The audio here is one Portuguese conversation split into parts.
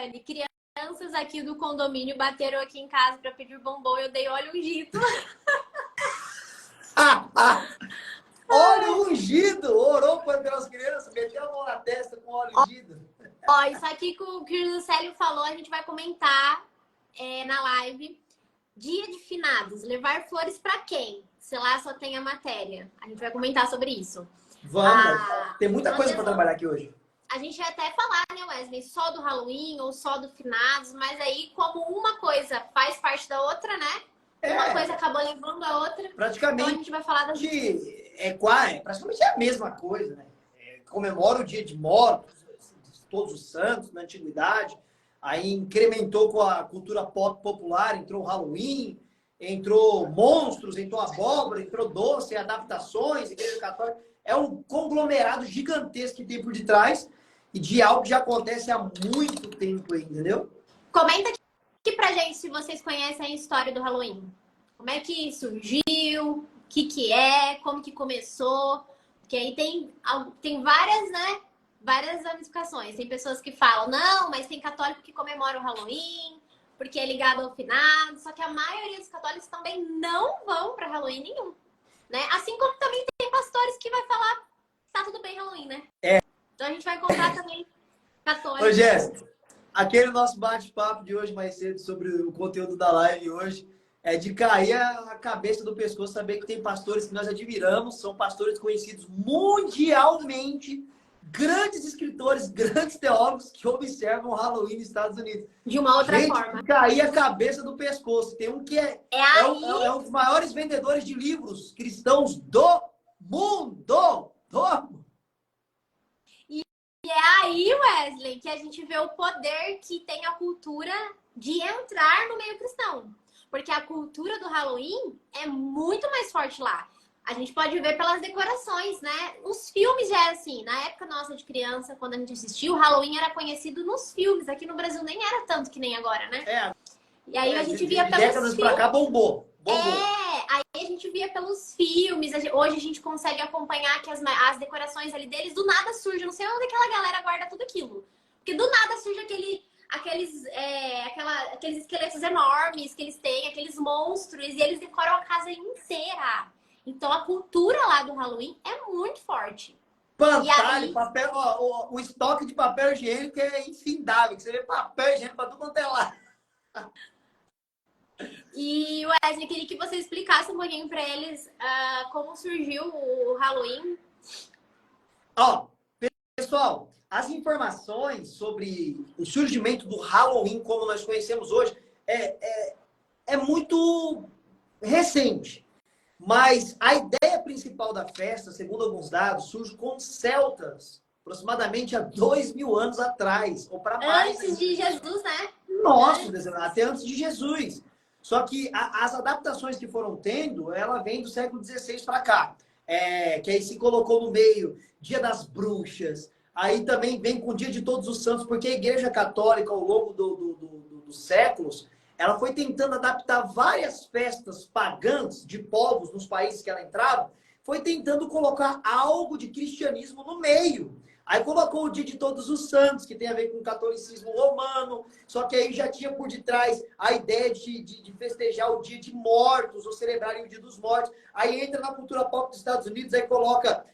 Dani, crianças aqui do condomínio bateram aqui em casa para pedir bombom e eu dei óleo ungido. Óleo ungido! Orou pelas crianças, meteu a mão na testa com óleo ungido. Ó, isso aqui que o Juscelio falou, a gente vai comentar na live. Dia de finados, levar flores para quem? Se lá só tem a matéria. A gente vai comentar sobre isso. Vamos, tem muita coisa para trabalhar aqui hoje. A gente vai até falar, né, Wesley, só do Halloween ou só do finados, mas aí como uma coisa faz parte da outra, né? Uma coisa acabou levando a outra. Praticamente, então a gente vai falar das praticamente é a mesma coisa, né? Comemora o Dia de Mortos, Todos os Santos, na Antiguidade. Aí incrementou com a cultura pop popular, entrou o Halloween, entrou monstros, entrou abóbora, entrou doce, adaptações, igreja católica. É um conglomerado gigantesco que tem por detrás e de algo que já acontece há muito tempo aí, entendeu? Comenta aqui pra gente se vocês conhecem a história do Halloween. Como é que surgiu, o que é, como que começou. Porque aí tem várias, né? Várias ramificações. Tem pessoas que falam, não, mas tem católico que comemora o Halloween, porque é ligado ao finado. Só que a maioria dos católicos também não vão para Halloween nenhum. Né? Assim como também tem pastores que vai falar, tá tudo bem Halloween, né? Então a gente vai encontrar também católicos. Ô, Jéssica, aquele nosso bate-papo de hoje mais cedo sobre o conteúdo da live hoje é de cair a cabeça do pescoço, saber que tem pastores que nós admiramos, são pastores conhecidos mundialmente, grandes escritores, grandes teólogos que observam o Halloween nos Estados Unidos. De uma outra Gente, forma. Cair a cabeça do pescoço. Tem um que é um dos maiores vendedores de livros cristãos do mundo. E é aí, Wesley, que a gente vê o poder que tem a cultura de entrar no meio cristão. Porque a cultura do Halloween é muito mais forte lá. A gente pode ver pelas decorações, né? Os filmes já é assim. Na época nossa de criança, quando a gente assistiu, o Halloween era conhecido nos filmes. Aqui no Brasil nem era tanto que nem agora, né? E aí a gente via pelos décadas filmes. pra cá bombou. Aí a gente via pelos filmes. Hoje a gente consegue acompanhar que as decorações ali deles do nada surgem. Não sei onde aquela galera guarda tudo aquilo. Porque do nada surge aqueles esqueletos enormes que eles têm, aqueles monstros, e eles decoram a casa inteira. Então a cultura lá do Halloween é muito forte. Pantalho, papel, o estoque de papel higiênico é infindável. Você vê papel higiênico para tudo quanto é lá. E Wesley, queria que você explicasse um pouquinho para eles como surgiu o Halloween. Pessoal, as informações sobre o surgimento do Halloween como nós conhecemos hoje é muito recente. Mas a ideia principal da festa, segundo alguns dados, surge com os celtas, aproximadamente há 2000 anos atrás, ou para mais. Antes de Jesus, né? Nossa, até antes de Jesus. Só que as adaptações que foram tendo, ela vem do século XVI para cá. Que aí se colocou no meio Dia das Bruxas, aí também vem com o Dia de Todos os Santos, porque a Igreja Católica, ao longo dos séculos, ela foi tentando adaptar várias festas pagãs de povos nos países que ela entrava, foi tentando colocar algo de cristianismo no meio. Aí colocou o Dia de Todos os Santos, que tem a ver com o catolicismo romano, só que aí já tinha por detrás a ideia de festejar o Dia de Mortos, ou celebrarem o Dia dos Mortos. Aí entra na cultura pop dos Estados Unidos, aí coloca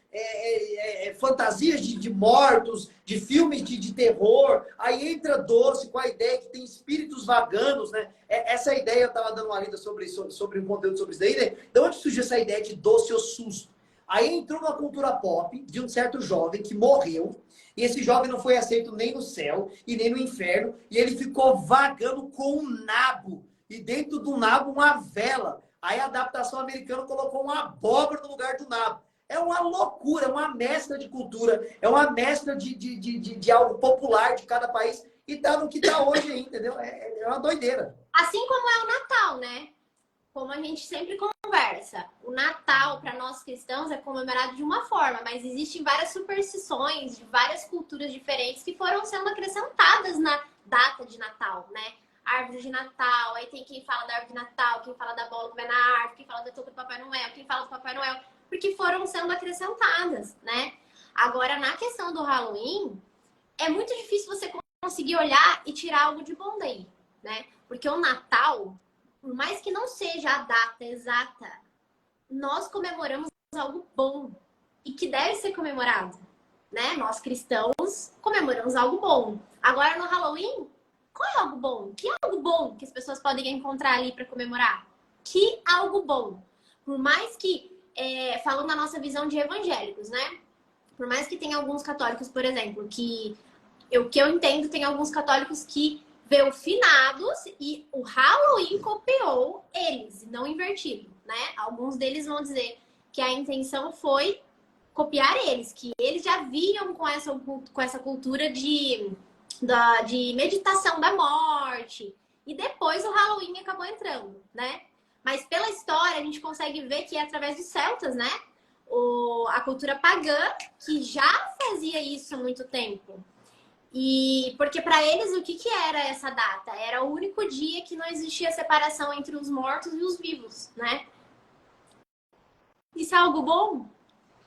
fantasias de mortos, de filmes de terror. Aí entra doce com a ideia que tem espíritos vaganos, né? Essa ideia, eu estava dando uma lida sobre um conteúdo sobre isso daí, né? De onde surgiu essa ideia de doce ou susto? Aí entrou na cultura pop de um certo jovem que morreu, e esse jovem não foi aceito nem no céu e nem no inferno, e ele ficou vagando com um nabo, e dentro do nabo uma vela. Aí a adaptação americana colocou uma abóbora no lugar do nabo. É uma loucura, é uma mescla de cultura, é uma mescla de algo popular de cada país, e tá no que tá hoje aí, entendeu? É uma doideira. Assim como é o Natal, né? Como a gente sempre conversa, o Natal para nós cristãos é comemorado de uma forma, mas existem várias superstições de várias culturas diferentes que foram sendo acrescentadas na data de Natal, né? Árvore de Natal, aí tem quem fala da árvore de Natal, quem fala da bola que vai na árvore, quem fala da touca do Papai Noel, quem fala do Papai Noel, porque foram sendo acrescentadas, né? Agora, na questão do Halloween, é muito difícil você conseguir olhar e tirar algo de bom daí, né? Porque o Natal, por mais que não seja a data exata, nós comemoramos algo bom e que deve ser comemorado, né? Nós cristãos comemoramos algo bom. Agora no Halloween, qual é algo bom? Que algo bom que as pessoas podem encontrar ali para comemorar? Que algo bom? Por mais que, falando na nossa visão de evangélicos, né? Por mais que tenha alguns católicos, por exemplo, que eu entendo, tem alguns católicos que vê o finados e o Halloween copiou eles, e não invertido, né? Alguns deles vão dizer que a intenção foi copiar eles, que eles já vinham com essa cultura de meditação da morte. E depois o Halloween acabou entrando, né? Mas pela história a gente consegue ver que é através dos celtas, né? A cultura pagã que já fazia isso há muito tempo. E porque para eles o que era essa data? Era o único dia que não existia separação entre os mortos e os vivos, né? Isso é algo bom?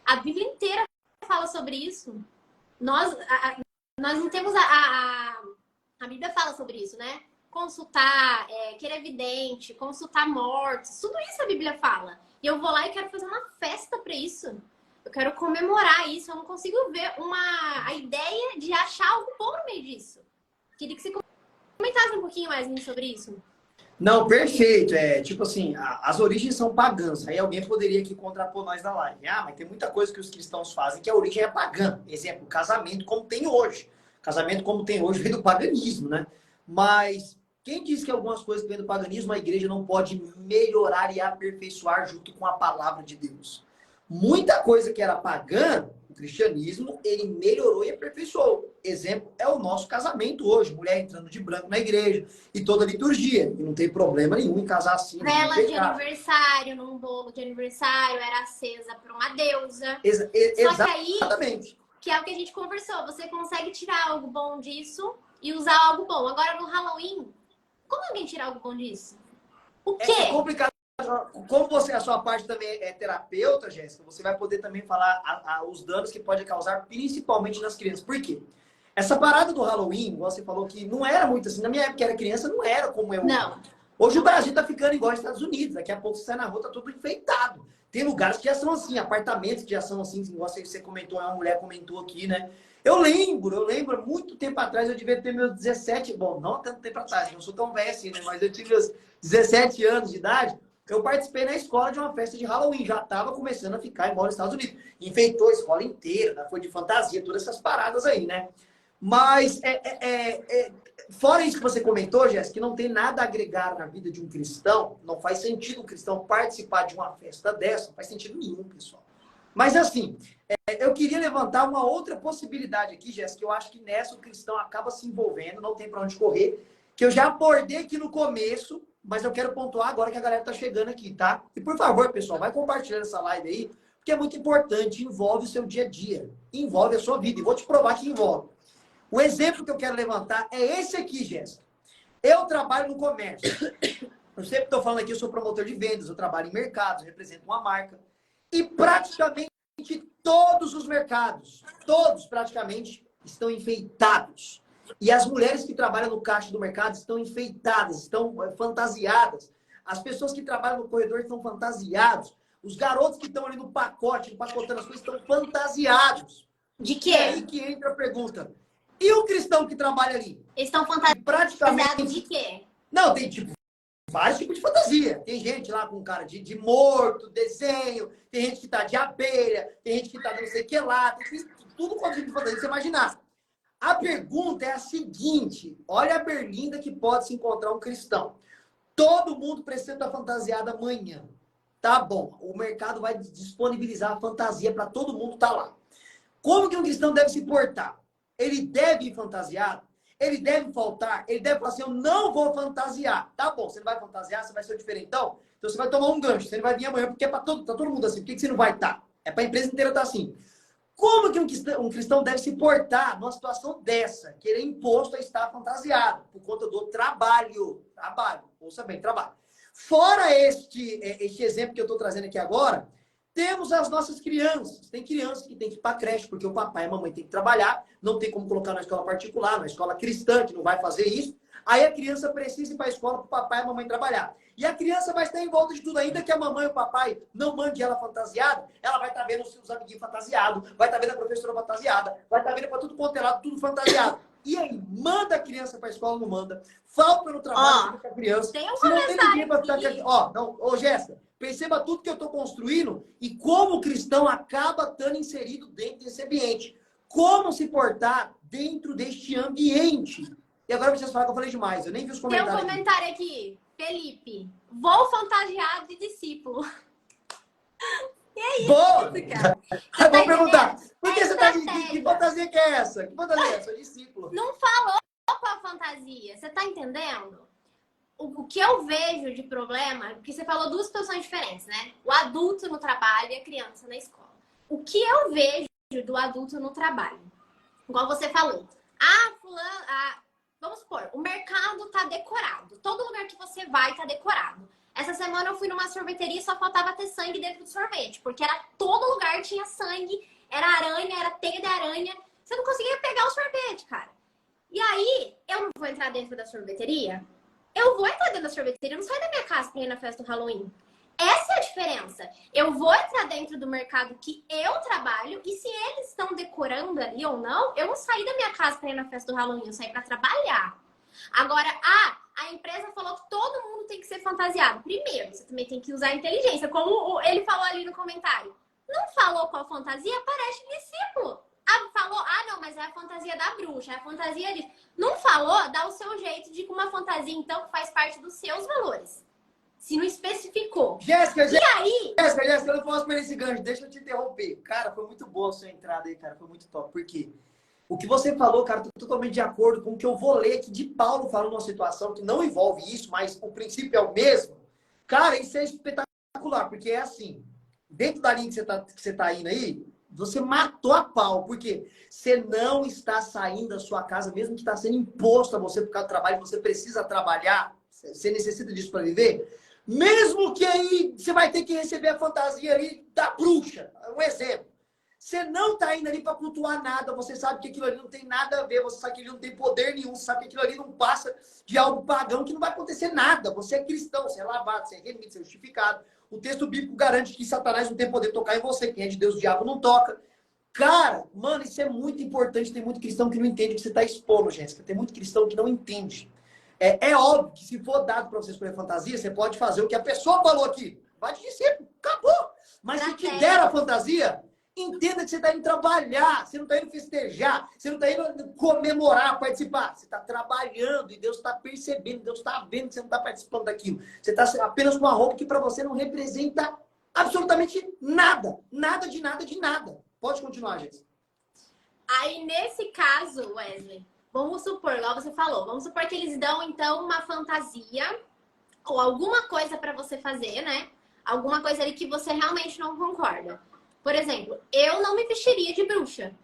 A Bíblia inteira fala sobre isso. Nós não temos a Bíblia fala sobre isso, né? Consultar, querer vidente, consultar mortos, tudo isso a Bíblia fala. E eu vou lá e quero fazer uma festa para isso. Eu quero comemorar isso. Eu não consigo ver a ideia de achar algo bom no meio disso. Queria que você comentasse um pouquinho mais sobre isso. Não, perfeito. Tipo assim, as origens são pagãs. Aí alguém poderia aqui contrapor nós na live. Ah, mas tem muita coisa que os cristãos fazem que a origem é pagã. Exemplo, casamento como tem hoje. Casamento como tem hoje vem do paganismo, né? Mas quem diz que algumas coisas que vêm do paganismo, a igreja não pode melhorar e aperfeiçoar junto com a palavra de Deus? Muita coisa que era pagã, o cristianismo, ele melhorou e aperfeiçoou. Exemplo é o nosso casamento hoje. Mulher entrando de branco na igreja e toda a liturgia. E não tem problema nenhum em casar assim. Vela de aniversário, num bolo de aniversário, era acesa por uma deusa. Só que aí, exatamente. que é o que a gente conversou, você consegue tirar algo bom disso e usar algo bom. Agora, no Halloween, como alguém tira algo bom disso? O quê? É complicado. Como a sua parte também é terapeuta, Jéssica, você vai poder também falar os danos que pode causar, principalmente nas crianças. Por quê? Essa parada do Halloween, você falou que não era muito assim. Na minha época, que era criança, não era como é hoje. Não. Hoje o Brasil tá ficando igual aos Estados Unidos. Daqui a pouco você sai na rua, tá tudo enfeitado. Tem lugares que já são assim, apartamentos que já são assim, igual você comentou, uma mulher comentou aqui, né? Eu lembro, muito tempo atrás, eu devia ter meus 17, bom, não tanto tempo atrás, não sou tão velho assim, né? Mas eu tive meus 17 anos de idade. Eu participei na escola de uma festa de Halloween, já estava começando a ficar igual nos Estados Unidos. Enfeitou a escola inteira, foi de fantasia, todas essas paradas aí, né? Mas, fora isso que você comentou, Jéssica, que não tem nada a agregar na vida de um cristão, não faz sentido um cristão participar de uma festa dessa, não faz sentido nenhum, pessoal. Mas, assim, eu queria levantar uma outra possibilidade aqui, Jéssica, que eu acho que nessa o cristão acaba se envolvendo, não tem para onde correr, que eu já abordei aqui no começo, mas eu quero pontuar agora que a galera tá chegando aqui, tá? E por favor, pessoal, vai compartilhando essa live aí, porque é muito importante, envolve o seu dia a dia, envolve a sua vida, e vou te provar que envolve. O exemplo que eu quero levantar é esse aqui, Jéssica. Eu trabalho no comércio. Eu sempre estou falando aqui, eu sou promotor de vendas, eu trabalho em mercados, eu represento uma marca. E praticamente todos os mercados, todos praticamente, estão enfeitados. E as mulheres que trabalham no caixa do mercado estão enfeitadas, estão fantasiadas. As pessoas que trabalham no corredor estão fantasiados. Os garotos que estão ali no pacote, empacotando as coisas, estão fantasiados. De quê? E aí que entra a pergunta. E o cristão que trabalha ali? Eles estão fantasiados praticamente de quê? Não, tem vários tipos de fantasia. Tem gente lá com cara de morto, desenho, tem gente que tá de abelha, tem gente que tá não sei o que lá, tem tudo quanto tipo de fantasia que você imaginar. A pergunta é a seguinte: olha a berlinda que pode se encontrar um cristão. Todo mundo precisa estar fantasiado amanhã. Tá bom, o mercado vai disponibilizar a fantasia para todo mundo estar lá. Como que um cristão deve se portar? Ele deve ir fantasiado? Ele deve faltar? Ele deve falar assim, eu não vou fantasiar. Tá bom, você não vai fantasiar, você vai ser o diferentão? Então você vai tomar um gancho, você não vai vir amanhã, porque é para todo mundo assim. Por que você não vai estar? É para a empresa inteira estar assim. Como que um cristão deve se portar numa situação dessa? Que ele é imposto a estar fantasiado por conta do trabalho. Trabalho, ouça bem, trabalho. Fora este exemplo que eu estou trazendo aqui agora, Temos as nossas crianças. Tem crianças que tem que ir para creche, porque o papai e a mamãe tem que trabalhar. Não tem como colocar na escola particular, na escola cristã, que não vai fazer isso. Aí a criança precisa ir para a escola para o papai e a mamãe trabalhar. E a criança vai estar em volta de tudo. Ainda que a mamãe e o papai não mandem ela fantasiada, ela vai estar vendo os seus amiguinhos fantasiados, vai estar vendo a professora fantasiada, vai estar vendo para tudo quanto é lado, tudo fantasiado. E aí, manda a criança para a escola ou não manda? Falta no trabalho com a criança. Tem um Se não tem ninguém para ficar aqui. aqui. Ô, Jéssica, perceba tudo que eu estou construindo e como o cristão acaba estando inserido dentro desse ambiente. Como se portar dentro deste ambiente. E agora vocês falam que eu falei demais, eu nem vi os comentários. Tem um comentário aqui. Felipe, vou fantasiado de discípulo. E é isso, Boa! cara. Aí vou perguntar, por que É você tá estratégia. que fantasia que é essa? Que fantasia é essa? Sou discípulo. Não falou qual a fantasia. Você tá entendendo? O que eu vejo de problema, porque você falou duas situações diferentes, né? O adulto no trabalho e a criança na escola. O que eu vejo do adulto no trabalho? Igual você falou. Vamos supor, o mercado tá decorado. Todo lugar que você vai tá decorado. Essa semana eu fui numa sorveteria e só faltava ter sangue dentro do sorvete. Porque era todo lugar tinha sangue, era aranha, era teia de aranha. Você não conseguia pegar o sorvete, cara. E aí, eu não vou entrar dentro da sorveteria? Eu vou entrar dentro da sorveteria, eu não saio da minha casa pra ir na festa do Halloween. Essa é a diferença. Eu vou entrar dentro do mercado que eu trabalho e se eles estão decorando ali ou não, eu não saí da minha casa pra ir na festa do Halloween, eu saí pra trabalhar. Agora, a empresa falou que todo mundo tem que ser fantasiado. Primeiro, você também tem que usar a inteligência, como ele falou ali no comentário. Não falou qual fantasia? Parece discípulo. Falou, não, mas é a fantasia da bruxa, é a fantasia disso. Não falou, dá o seu jeito de uma fantasia, então, que faz parte dos seus valores. Se não especificou. Jéssica, aí... Jéssica, eu não posso perder esse gancho, deixa eu te interromper. Cara, foi muito boa a sua entrada aí, cara, foi muito top. Por quê? O que você falou, cara, estou totalmente de acordo com o que eu vou ler aqui de Paulo falando numa situação que não envolve isso, mas o princípio é o mesmo. Cara, isso é espetacular, porque é assim, dentro da linha que você tá indo aí, você matou a pau, porque você não está saindo da sua casa, mesmo que está sendo imposto a você por causa do trabalho, você precisa trabalhar, você necessita disso para viver, mesmo que aí você vai ter que receber a fantasia ali da bruxa, um exemplo. Você não está indo ali para cultuar nada, você sabe que aquilo ali não tem nada a ver, você sabe que ele não tem poder nenhum, você sabe que aquilo ali não passa de algo pagão, que não vai acontecer nada. Você é cristão, você é lavado, você é remido, você é justificado. O texto bíblico garante que Satanás não tem poder de tocar em você, quem é de Deus, o diabo não toca. Cara, mano, isso é muito importante, tem muito cristão que não entende o que você está expondo, Jéssica. Tem muito cristão que não entende. É óbvio que se for dado para você escolher fantasia, você pode fazer o que a pessoa falou aqui. Vai de discípulo, acabou. Mas se te der a fantasia... Entenda que você está indo trabalhar, você não está indo festejar, você não está indo comemorar, participar. Você está trabalhando e Deus está percebendo, Deus está vendo que você não está participando daquilo. Você está apenas com uma roupa que para você não representa absolutamente nada. Nada de nada de nada. Pode continuar, gente. Aí, nesse caso, Wesley, vamos supor, igual você falou, vamos supor que eles dão, então, uma fantasia ou alguma coisa para você fazer, né? Alguma coisa ali que você realmente não concorda. Por exemplo, eu não me vestiria de bruxa.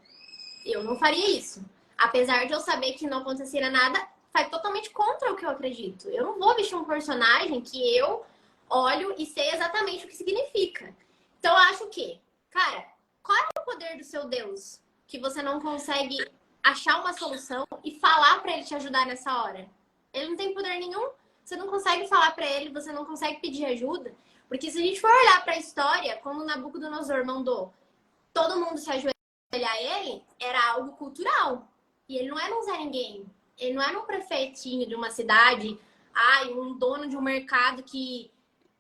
Eu não faria isso. Apesar de eu saber que não aconteceria nada, faz totalmente contra o que eu acredito. Eu não vou vestir um personagem que eu olho e sei exatamente o que significa. Então, eu acho que, cara, qual é o poder do seu Deus que você não consegue achar uma solução e falar para ele te ajudar nessa hora? Ele não tem poder nenhum. Você não consegue falar para ele, você não consegue pedir ajuda. Porque se a gente for olhar para a história, como Nabucodonosor mandou todo mundo se ajoelhar a ele, era algo cultural. E ele não era um Zé Ninguém. Ele não era um prefeitinho de uma cidade, um dono de um mercado que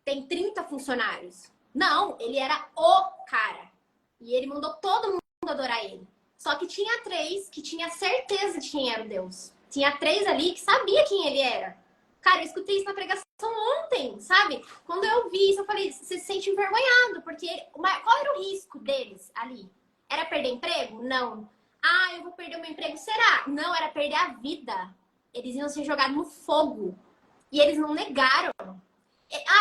tem 30 funcionários. Não, ele era o cara. E ele mandou todo mundo adorar ele. Só que tinha 3 que tinha certeza de quem era o Deus. Tinha 3 ali que sabia quem ele era. Cara, eu escutei isso na pregação ontem, sabe? Quando eu vi isso, eu falei, você se sente envergonhado, porque qual era o risco deles ali? Era perder emprego? Não. Eu vou perder o meu emprego. Será? Não, era perder a vida. Eles iam ser jogados no fogo. E eles não negaram.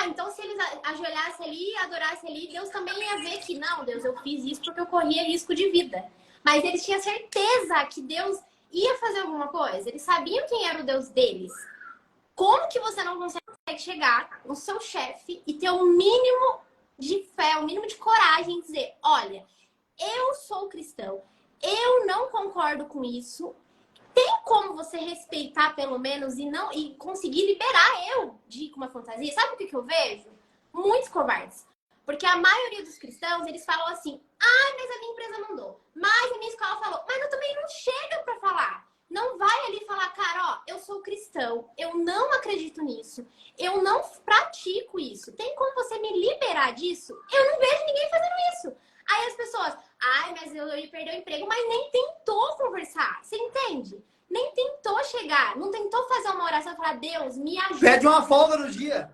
Então se eles ajoelhassem ali, adorassem ali, Deus também ia ver que, não, Deus, eu fiz isso porque eu corria risco de vida. Mas eles tinham certeza que Deus ia fazer alguma coisa. Eles sabiam quem era o Deus deles. Como que você não consegue chegar no seu chefe e ter o mínimo de fé, o mínimo de coragem em dizer, olha, eu sou cristão, eu não concordo com isso. Tem como você respeitar, pelo menos, e conseguir liberar eu de ir com uma fantasia? Sabe o que eu vejo? Muitos covardes. Porque a maioria dos cristãos, eles falam assim, mas a minha empresa mandou, mas a minha escola falou, mas eu também não chega para falar. Não vai ali falar, cara, ó, eu sou cristão, eu não acredito nisso, eu não pratico isso. Tem como você me liberar disso? Eu não vejo ninguém fazendo isso. Aí as pessoas, mas eu ia perder o emprego, mas nem tentou conversar, você entende? Nem tentou chegar, não tentou fazer uma oração e falar, Deus, me ajuda. Pede uma folga no dia.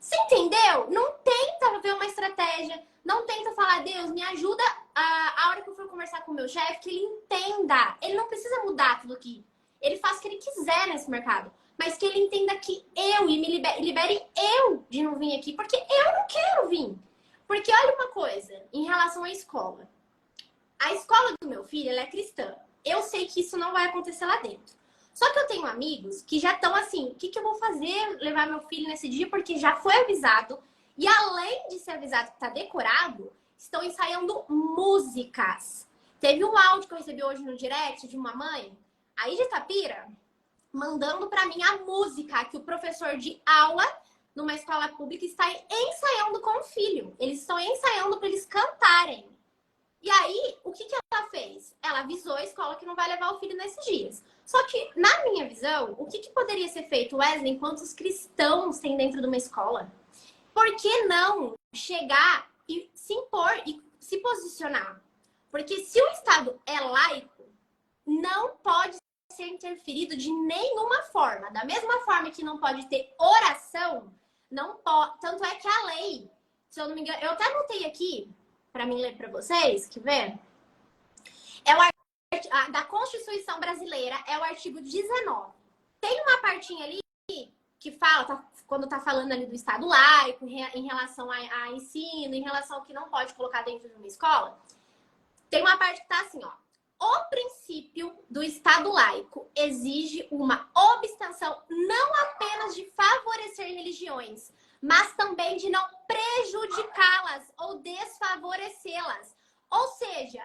Você entendeu? Não tenta ver uma estratégia, não tenta falar, Deus, me ajuda a hora que eu for conversar com o meu chefe, que ele entenda. Ele não precisa mudar tudo aqui. Ele faz o que ele quiser nesse mercado. Mas que ele entenda que e me libere eu de não vir aqui, porque eu não quero vir. Porque olha uma coisa, em relação à escola. A escola do meu filho, ela é cristã. Eu sei que isso não vai acontecer lá dentro. Só que eu tenho amigos que já estão assim, o que eu vou fazer levar meu filho nesse dia? Porque já foi avisado. E além de ser avisado que está decorado, estão ensaiando músicas. Teve um áudio que eu recebi hoje no direct de uma mãe, aí de Itapira, mandando para mim a música que o professor de aula numa escola pública está ensaiando com o filho. Eles estão ensaiando para eles cantarem. E aí, o que ela fez? Ela avisou a escola que não vai levar o filho nesses dias. Só que, na minha visão, o que poderia ser feito, Wesley, enquanto os cristãos têm dentro de uma escola? Por que não chegar e se impor e se posicionar? Porque se o Estado é laico, não pode ser interferido de nenhuma forma. Da mesma forma que não pode ter oração, não pode. Tanto é que a lei, se eu não me engano, eu até anotei aqui para mim ler para vocês, que vê? É o da Constituição Brasileira, é o artigo 19. Tem uma partinha ali que fala, quando tá falando ali do Estado laico, em relação a ensino, em relação ao que não pode colocar dentro de uma escola, tem uma parte que tá assim, ó. O princípio do Estado laico exige uma abstenção não apenas de favorecer religiões, mas também de não prejudicá-las ou desfavorecê-las. Ou seja,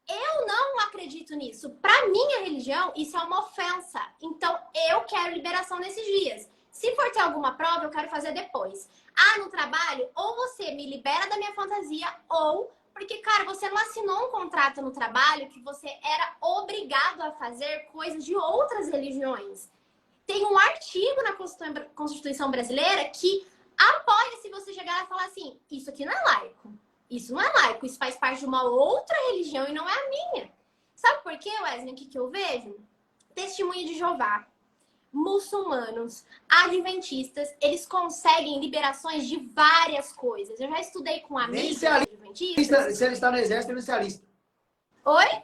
eu não acredito nisso. Para minha religião, isso é uma ofensa. Então, eu quero liberação nesses dias. Se for ter alguma prova, eu quero fazer depois. No trabalho, ou você me libera da minha fantasia, ou... Porque, cara, você não assinou um contrato no trabalho que você era obrigado a fazer coisas de outras religiões. Tem um artigo na Constituição Brasileira que apoia se você chegar lá e falar assim, isso aqui não é laico. Isso não é laico, isso faz parte de uma outra religião e não é a minha. Sabe por quê, Wesley? O que eu vejo? Testemunha de Jeová, muçulmanos, adventistas, eles conseguem liberações de várias coisas. Eu já estudei com amigos adventistas. Se ele está no exército, ele não se alista. Oi?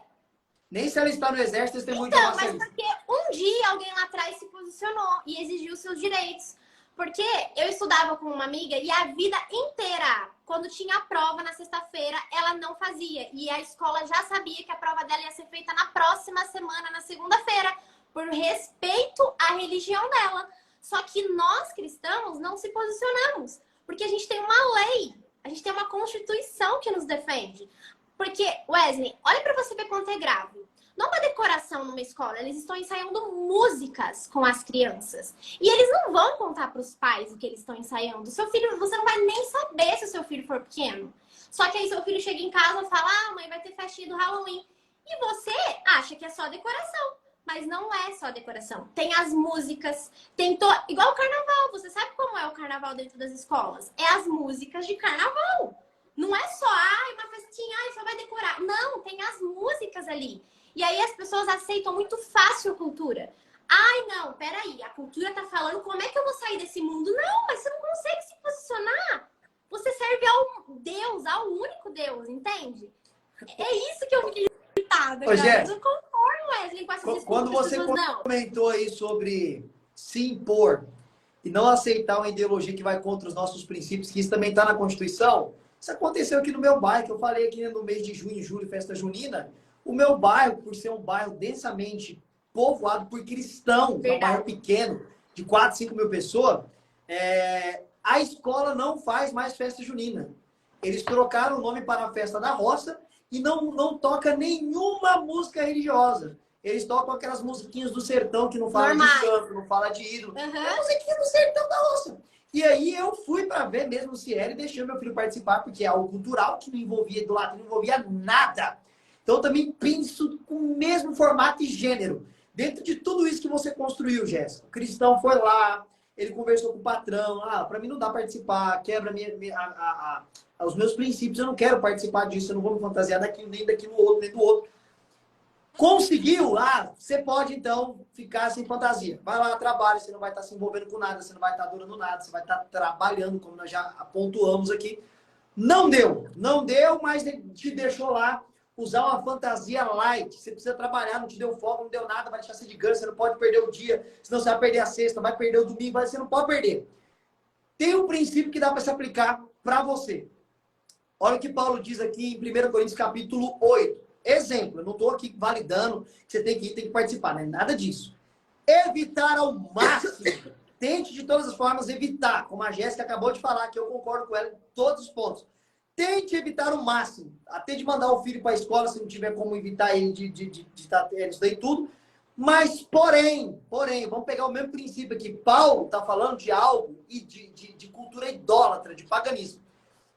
Nem se ele está no exército, ele tem muito Então, mas porque um dia alguém lá atrás se posicionou e exigiu seus direitos. Porque eu estudava com uma amiga e a vida inteira, quando tinha prova na sexta-feira, ela não fazia. E a escola já sabia que a prova dela ia ser feita na próxima semana, na segunda-feira, por respeito à religião dela. Só que nós, cristãos, não se posicionamos. Porque a gente tem uma lei, a gente tem uma Constituição que nos defende. Porque, Wesley, olha pra você ver quanto é grave. Numa decoração numa escola, eles estão ensaiando músicas com as crianças. E eles não vão contar para os pais o que eles estão ensaiando. Seu filho, você não vai nem saber se o seu filho for pequeno. Só que aí seu filho chega em casa e fala, mãe, vai ter festinha do Halloween. E você acha que é só decoração. Mas não é só decoração. Tem as músicas, igual o carnaval. Você sabe como é o carnaval dentro das escolas? É as músicas de carnaval. Não é só, uma festinha, só vai decorar. Não, tem as músicas ali. E aí as pessoas aceitam muito fácil a cultura. Não, peraí, a cultura tá falando como é que eu vou sair desse mundo? Não, mas você não consegue se posicionar. Você serve ao Deus, ao único Deus, entende? É isso que eu fiquei irritada, cara. Eu não concordo, Wesley, com essas Quando você comentou aí sobre se impor e não aceitar uma ideologia que vai contra os nossos princípios, que isso também está na Constituição, isso aconteceu aqui no meu bairro, que eu falei aqui no mês de junho e julho, festa junina. O meu bairro, por ser um bairro densamente povoado por cristãos, um bairro pequeno, de 4, 5 mil pessoas, a escola não faz mais festa junina. Eles trocaram o nome para a festa da roça e não toca nenhuma música religiosa. Eles tocam aquelas musiquinhas do sertão que não fala de santo, não fala de ídolo. É musiquinha do sertão da roça. E aí eu fui para ver mesmo se era e deixei meu filho participar, porque é algo cultural que não envolvia idolatria, não envolvia nada. Então eu também penso com o mesmo formato e gênero. Dentro de tudo isso que você construiu, Jéssica, o cristão foi lá, ele conversou com o patrão, para mim não dá para participar, quebra os meus princípios, eu não quero participar disso, eu não vou me fantasiar daqui, nem daqui no outro, nem do outro. Conseguiu? Você pode então ficar sem fantasia. Vai lá, trabalha, você não vai estar se envolvendo com nada, você não vai estar adorando nada, você vai estar trabalhando, como nós já pontuamos aqui. Não deu, mas ele te deixou lá usar uma fantasia light. Você precisa trabalhar, não te deu foco, não deu nada, vai deixar você de ganho, você não pode perder o dia, senão você vai perder a sexta, vai perder o domingo, você não pode perder. Tem um princípio que dá para se aplicar para você. Olha o que Paulo diz aqui em 1 Coríntios capítulo 8. Exemplo, eu não estou aqui validando que você tem que participar, né? Nada disso. Evitar ao máximo. Tente de todas as formas evitar. Como a Jéssica acabou de falar, que eu concordo com ela em todos os pontos. Tente evitar o máximo. Até de mandar o filho para a escola, se não tiver como evitar ele de estar isso daí tudo. Mas, porém, vamos pegar o mesmo princípio aqui. Paulo está falando de algo e de cultura idólatra, de paganismo.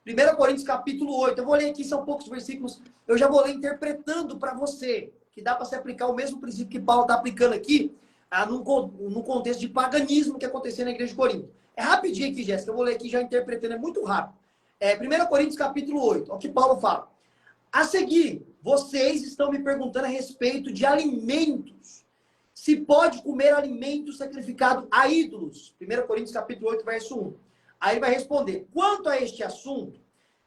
1 Coríntios capítulo 8. Eu vou ler aqui, são poucos versículos. Eu já vou ler interpretando para você, que dá para se aplicar o mesmo princípio que Paulo está aplicando aqui, no contexto de paganismo que aconteceu na igreja de Corinto. É rapidinho aqui, Jéssica. Eu vou ler aqui já interpretando, é muito rápido. 1 Coríntios capítulo 8. Olha o que Paulo fala. A seguir, vocês estão me perguntando a respeito de alimentos. Se pode comer alimento sacrificado a ídolos. 1 Coríntios capítulo 8, verso 1. Aí ele vai responder, quanto a este assunto,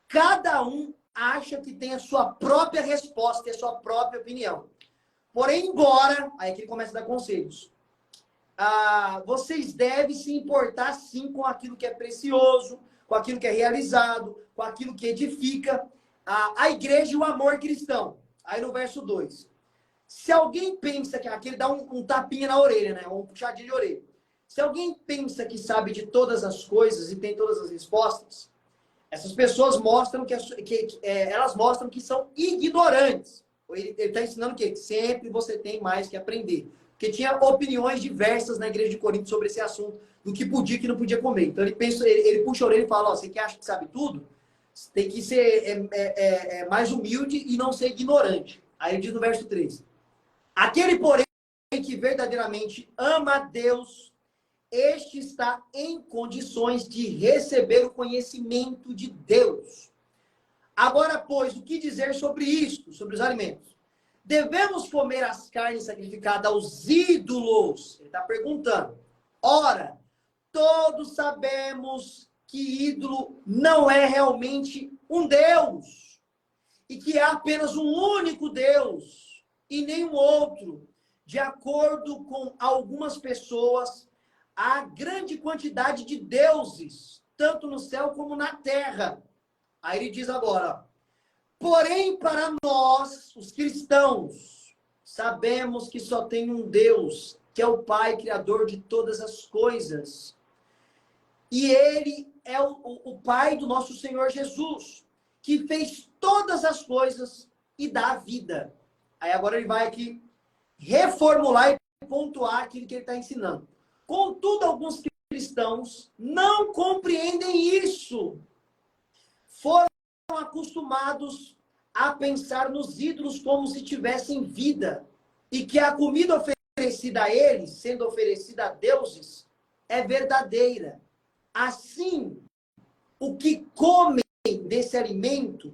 cada um acha que tem a sua própria resposta e a sua própria opinião. Porém, embora, aí que ele começa a dar conselhos, vocês devem se importar sim com aquilo que é precioso, com aquilo que é realizado, com aquilo que edifica a igreja e o amor cristão. Aí no verso 2. Se alguém pensa que aqui ele dá um tapinha na orelha, né? Um puxadinho de orelha. Se alguém pensa que sabe de todas as coisas e tem todas as respostas, essas pessoas mostram elas mostram que são ignorantes. Ele está ensinando o quê? Que sempre você tem mais que aprender. Porque tinha opiniões diversas na igreja de Corinto sobre esse assunto, do que podia e que não podia comer. Então ele puxa a orelha e fala, você que acha que sabe tudo, tem que ser mais humilde e não ser ignorante. Aí ele diz no verso 3. Aquele, porém, que verdadeiramente ama a Deus, este está em condições de receber o conhecimento de Deus. Agora, pois, o que dizer sobre isto, sobre os alimentos? Devemos comer as carnes sacrificadas aos ídolos? Ele está perguntando. Ora, todos sabemos que ídolo não é realmente um Deus. E que há apenas um único Deus e nenhum outro. De acordo com algumas pessoas, há grande quantidade de deuses, tanto no céu como na terra. Aí ele diz agora, porém para nós, os cristãos, sabemos que só tem um Deus, que é o Pai, Criador de todas as coisas. E ele é o Pai do nosso Senhor Jesus, que fez todas as coisas e dá a vida. Aí agora ele vai aqui reformular e pontuar aquilo que ele está ensinando. Contudo, alguns cristãos não compreendem isso. Foram acostumados a pensar nos ídolos como se tivessem vida. E que a comida oferecida a eles, sendo oferecida a deuses, é verdadeira. Assim, o que comem desse alimento,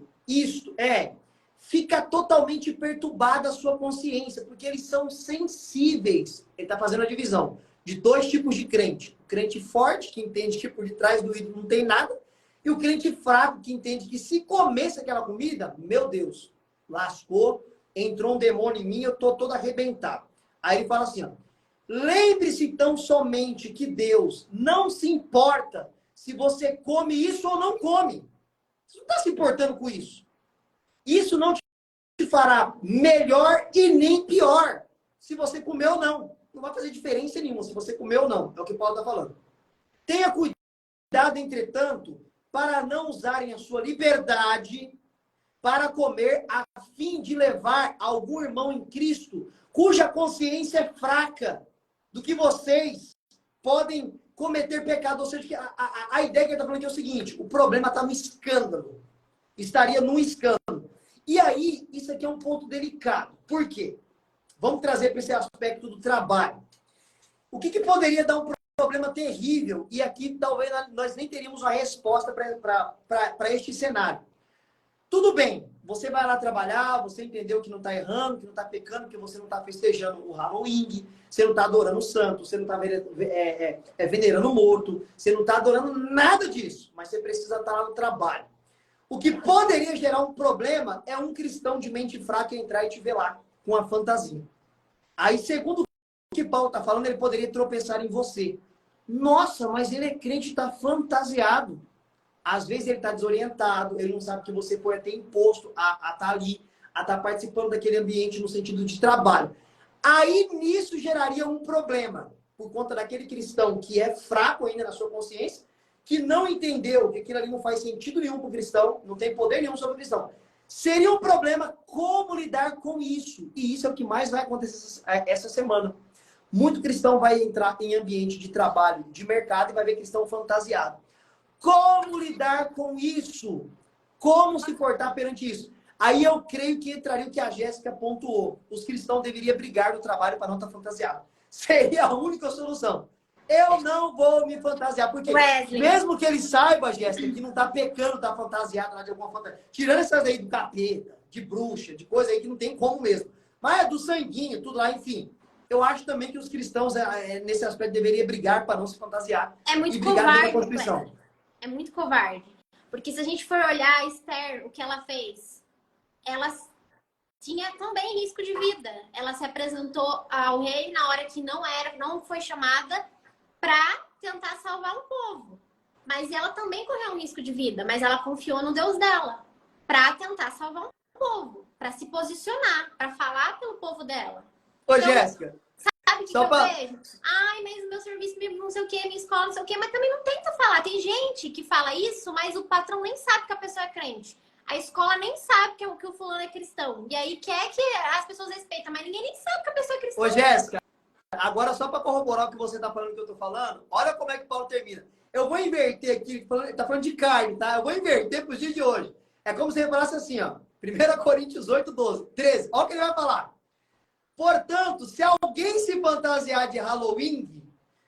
fica totalmente perturbada a sua consciência, porque eles são sensíveis. Ele está fazendo a divisão de dois tipos de crente. O crente forte, que entende que por detrás do ídolo não tem nada, e o crente fraco, que entende que se comesse aquela comida, meu Deus, lascou, entrou um demônio em mim, eu estou todo arrebentado. Aí ele fala assim, ó, lembre-se tão somente que Deus não se importa se você come isso ou não come. Você não está se importando com isso. Isso não te fará melhor e nem pior se você comer ou não. Não vai fazer diferença nenhuma se você comer ou não. É o que Paulo está falando. Tenha cuidado, entretanto, para não usarem a sua liberdade para comer, a fim de levar algum irmão em Cristo, cuja consciência é fraca, do que vocês podem cometer pecado. Ou seja, a ideia que ele está falando aqui é o seguinte: o problema está no escândalo. Estaria no escândalo. E aí, isso aqui é um ponto delicado. Por quê? Vamos trazer para esse aspecto do trabalho. O que poderia dar um problema terrível? E aqui talvez nós nem teríamos uma resposta para este cenário. Tudo bem, você vai lá trabalhar, você entendeu que não está errando, que não está pecando, que você não está festejando o Halloween, você não está adorando o santo, você não está venerando o morto, você não está adorando nada disso, mas você precisa estar lá no trabalho. O que poderia gerar um problema é um cristão de mente fraca entrar e te ver lá com a fantasia. Aí, segundo o que Paulo está falando, ele poderia tropeçar em você. Nossa, mas ele é crente, está fantasiado. Às vezes ele está desorientado, ele não sabe que você foi até imposto a estar ali, a estar participando daquele ambiente no sentido de trabalho. Aí nisso geraria um problema, por conta daquele cristão que é fraco ainda na sua consciência, que não entendeu que aquilo ali não faz sentido nenhum para o cristão, não tem poder nenhum sobre o cristão. Seria um problema como lidar com isso. E isso é o que mais vai acontecer essa semana. Muito cristão vai entrar em ambiente de trabalho, de mercado, e vai ver cristão fantasiado. Como lidar com isso? Como se portar perante isso? Aí eu creio que entraria o que a Jéssica pontuou. Os cristãos deveriam brigar no trabalho para não estar fantasiado. Seria a única solução. Eu não vou me fantasiar. Porque mesmo que ele saiba, Jéssica, que não está pecando, está fantasiado lá de alguma fantasia. Tirando essas aí do capeta, de bruxa, de coisa aí que não tem como mesmo. Mas é do sanguinho, tudo lá, enfim. Eu acho também que os cristãos, nesse aspecto, deveriam brigar para não se fantasiar. É muito e brigar covarde, pela Constituição. É muito covarde. Porque se a gente for olhar a Esther, o que ela fez, ela tinha também risco de vida. Ela se apresentou ao rei na hora que não foi chamada para tentar salvar o povo. Mas ela também correu um risco de vida, mas ela confiou no Deus dela para tentar salvar o povo, para se posicionar, para falar pelo povo dela. Ô, então, Jéssica, sabe o que eu vejo? Ai, mas meu serviço, não sei o quê, minha escola, não sei o quê. Mas também não tenta falar. Tem gente que fala isso, mas o patrão nem sabe que a pessoa é crente. A escola nem sabe que o fulano é cristão. E aí quer que as pessoas respeitem, mas ninguém nem sabe que a pessoa é cristã. Ô, Jéssica, agora só para corroborar o que você está falando, que eu estou falando, olha como é que Paulo termina. Eu vou inverter aqui, ele está falando de carne, tá? Eu vou inverter para os dias de hoje. É como se ele falasse assim, ó. 1 Coríntios 8, 12, 13. Olha o que ele vai falar. Portanto, se alguém se fantasiar de Halloween,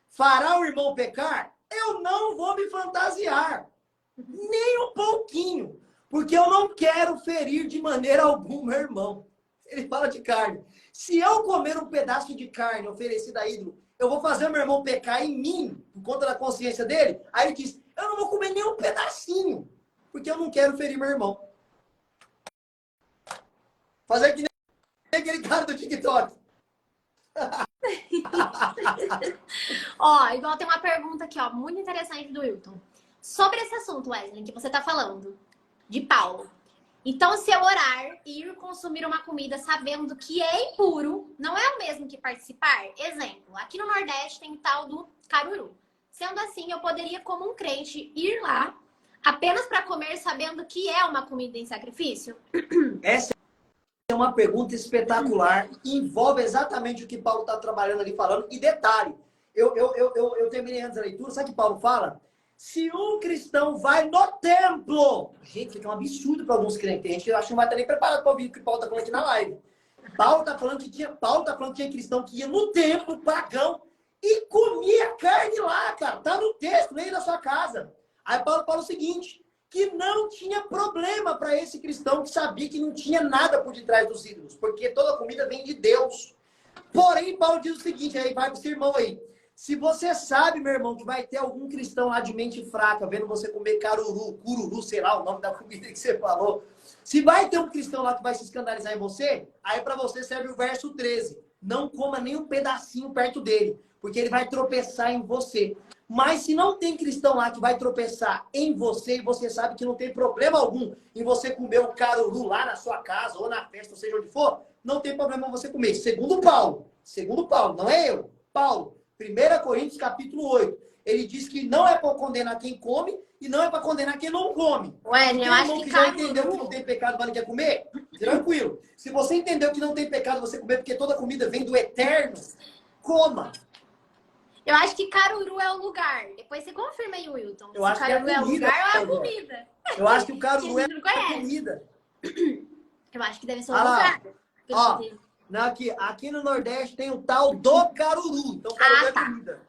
fará o irmão pecar? Eu não vou me fantasiar. Nem um pouquinho. Porque eu não quero ferir de maneira alguma meu irmão. Ele fala de carne. Se eu comer um pedaço de carne oferecida a ídolo, eu vou fazer meu irmão pecar em mim, por conta da consciência dele? Aí ele diz, eu não vou comer nem um pedacinho, porque eu não quero ferir meu irmão. Fazer que nem aquele cara do TikTok. Ó, igual tem uma pergunta aqui, ó, muito interessante do Wilton. Sobre esse assunto, Wesley, que você tá falando, de Paulo. Então, se eu orar e ir consumir uma comida sabendo que é impuro, não é o mesmo que participar? Exemplo, aqui no Nordeste tem o tal do caruru. Sendo assim, eu poderia, como um crente, ir lá apenas para comer sabendo que é uma comida em sacrifício? Essa é uma pergunta espetacular, que envolve exatamente o que Paulo está trabalhando ali, falando. E detalhe, eu terminei antes da leitura, sabe o que Paulo fala? Se um cristão vai no templo, gente, isso é um absurdo para alguns crentes, a gente acha que não vai estar nem preparado para ouvir o que Paulo está falando aqui na live. Paulo está falando que tinha cristão que ia no templo pagão e comia carne lá, cara. Tá no texto, nem na sua casa. Aí Paulo fala o seguinte, que não tinha problema para esse cristão que sabia que não tinha nada por detrás dos ídolos, porque toda comida vem de Deus. Porém, Paulo diz o seguinte, aí vai para esse irmão aí. Se você sabe, meu irmão, que vai ter algum cristão lá de mente fraca, vendo você comer cururu, sei lá o nome da comida que você falou. Se vai ter um cristão lá que vai se escandalizar em você, aí para você serve o verso 13. Não coma nem um pedacinho perto dele, porque ele vai tropeçar em você. Mas se não tem cristão lá que vai tropeçar em você, e você sabe que não tem problema algum em você comer um caruru lá na sua casa, ou na festa, ou seja onde for, não tem problema você comer. Segundo Paulo, não é eu, Paulo. 1 Coríntios capítulo 8, ele diz que não é para condenar quem come E não é para condenar quem não come. Wesley, eu acho que que já entendeu que não tem pecado, mas não quer comer, tranquilo. Se você entendeu que não tem pecado você comer, porque toda comida vem do eterno, coma. Eu acho que Caruru é o lugar. Depois você confirma aí, Wilton. Eu acho que Caruru é o lugar ou é a comida? Eu acho que o Caruru Que a é gente não a conhece. comida. Eu acho que deve ser o Ah lá. lugar. Ó, aqui no Nordeste tem o tal do Caruru. Então, Caruru é tá. comida.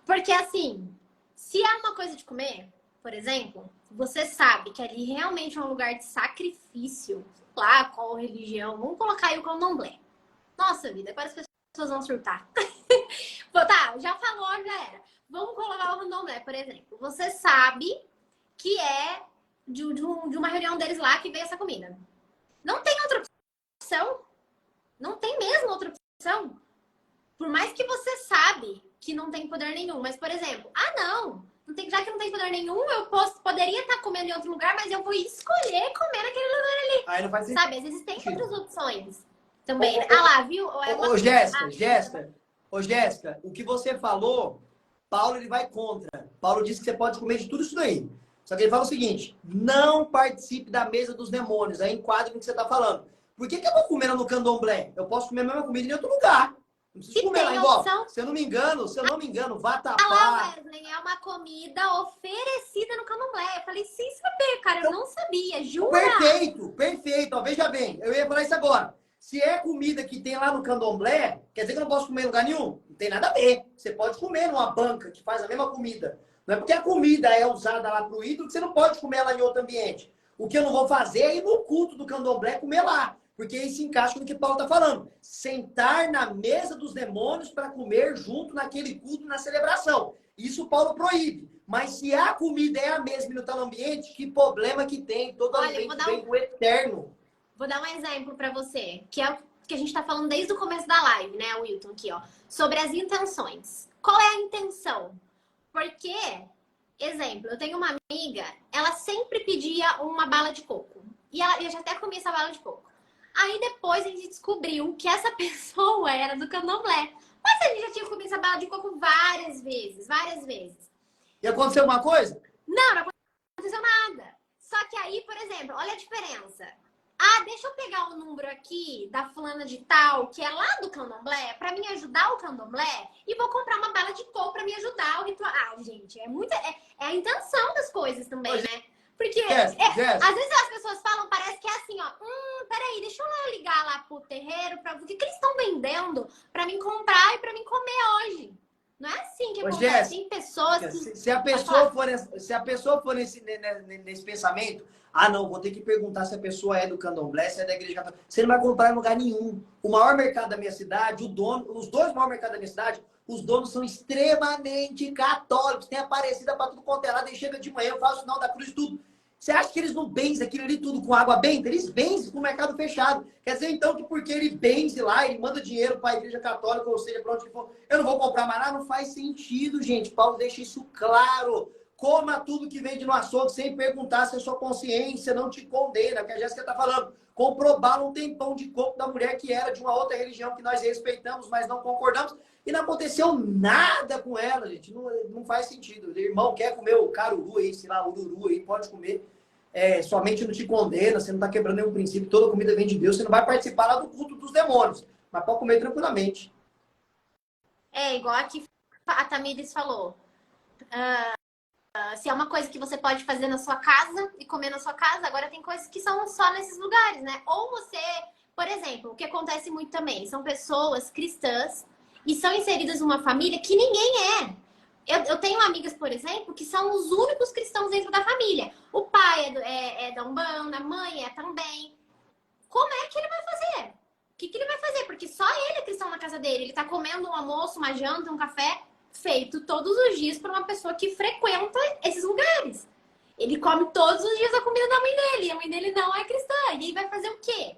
Porque assim, se é uma coisa de comer, por exemplo, você sabe que ali realmente é um lugar de sacrifício. Lá, qual religião? Vamos colocar aí o candomblé. Nossa vida, agora as pessoas vão surtar. Pô, tá, já falou, já era. Vamos colocar o candomblé, por exemplo. Você sabe que é de uma reunião deles lá que veio essa comida. Não tem outra opção. Não tem mesmo outra opção. Por mais que você sabe que não tem poder nenhum. Mas, por exemplo, não tem, já que não tem poder nenhum, poderia estar comendo em outro lugar, mas eu vou escolher comer naquele lugar ali. Aí não faz sentido. Sabe, às vezes tem outras opções também. Lá, viu? Jéssica, o que você falou, Paulo ele vai contra. Paulo disse que você pode comer de tudo isso daí. Só que ele fala o seguinte, não participe da mesa dos demônios. Aí enquadra no que você está falando. Por que eu vou comer no candomblé? Eu posso comer a mesma comida em outro lugar. Não preciso comer lá igual. Se eu não me engano, vatapá. Wesley, é uma comida oferecida no candomblé. Eu falei, sem saber, cara, eu não sabia, jura? Perfeito. Ó, veja bem, eu ia falar isso agora. Se é comida que tem lá no candomblé, quer dizer que eu não posso comer em lugar nenhum? Não tem nada a ver. Você pode comer numa banca que faz a mesma comida. Não é porque a comida é usada lá pro ídolo que você não pode comer ela em outro ambiente. O que eu não vou fazer é ir no culto do candomblé comer lá. Porque aí se encaixa com o que Paulo está falando. Sentar na mesa dos demônios para comer junto naquele culto, na celebração. Isso Paulo proíbe. Mas se a comida é a mesma e não está no ambiente, que problema que tem? Todo alimento vem do eterno. Vou dar um exemplo para você, que é o que a gente está falando desde o começo da live, né, Wilton, aqui, ó. Sobre as intenções. Qual é a intenção? Porque, exemplo, eu tenho uma amiga, ela sempre pedia uma bala de coco. E eu já até comi essa bala de coco. Aí depois a gente descobriu que essa pessoa era do candomblé. Mas a gente já tinha comido essa bala de coco várias vezes. E aconteceu uma coisa? Não aconteceu nada. Só que aí, por exemplo, olha a diferença. Deixa eu pegar o número aqui da fulana de tal, que é lá do candomblé, pra me ajudar o candomblé, e vou comprar uma bala de coco pra me ajudar o ritual. Gente, é a intenção das coisas também, né? Porque às vezes as pessoas falam, parece que é assim, ó. Peraí, deixa eu lá ligar lá pro terreiro pra ver o que eles estão vendendo pra mim comprar e pra mim comer hoje. Não é assim que acontece. Tem pessoas que... Se a pessoa for nesse pensamento, não, vou ter que perguntar se a pessoa é do candomblé, se é da igreja católica. Você não vai comprar em lugar nenhum. O maior mercado da minha cidade, os dois maiores mercados da minha cidade, os donos são extremamente católicos. Tem Aparecida para tudo quanto é lado. Aí chega de manhã, eu faço o sinal da cruz e tudo. Você acha que eles não benzem aquilo ali tudo com água benta? Eles benzem com o mercado fechado. Quer dizer, então, que porque ele benze lá, ele manda dinheiro para a igreja católica, ou seja, para onde for, eu não vou comprar mais nada? Não faz sentido, gente. Paulo deixa isso claro. Coma tudo que vem de no açougue sem perguntar se a sua consciência não te condena, que a Jéssica está falando. Comprou bala um tempão de coco da mulher que era de uma outra religião que nós respeitamos, mas não concordamos. E não aconteceu nada com ela, gente. Não faz sentido. O irmão quer comer o caruru aí, sei lá, o ururu aí, pode comer. Sua mente não te condena, você não está quebrando nenhum princípio, toda comida vem de Deus, você não vai participar lá do culto dos demônios, mas pode comer tranquilamente. Igual aqui a Tamires falou. Se é uma coisa que você pode fazer na sua casa e comer na sua casa, agora tem coisas que são só nesses lugares, né? Ou você, por exemplo, o que acontece muito também, são pessoas cristãs e são inseridas numa família que ninguém é. Eu tenho amigas, por exemplo, que são os únicos cristãos dentro da família. O pai é da Umbanda, a mãe é também. Como é que ele vai fazer? O que ele vai fazer? Porque só ele é cristão na casa dele. Ele tá comendo um almoço, uma janta, um café feito todos os dias por uma pessoa que frequenta esses lugares. Ele come todos os dias a comida da mãe dele. E a mãe dele não é cristã. E ele vai fazer o quê?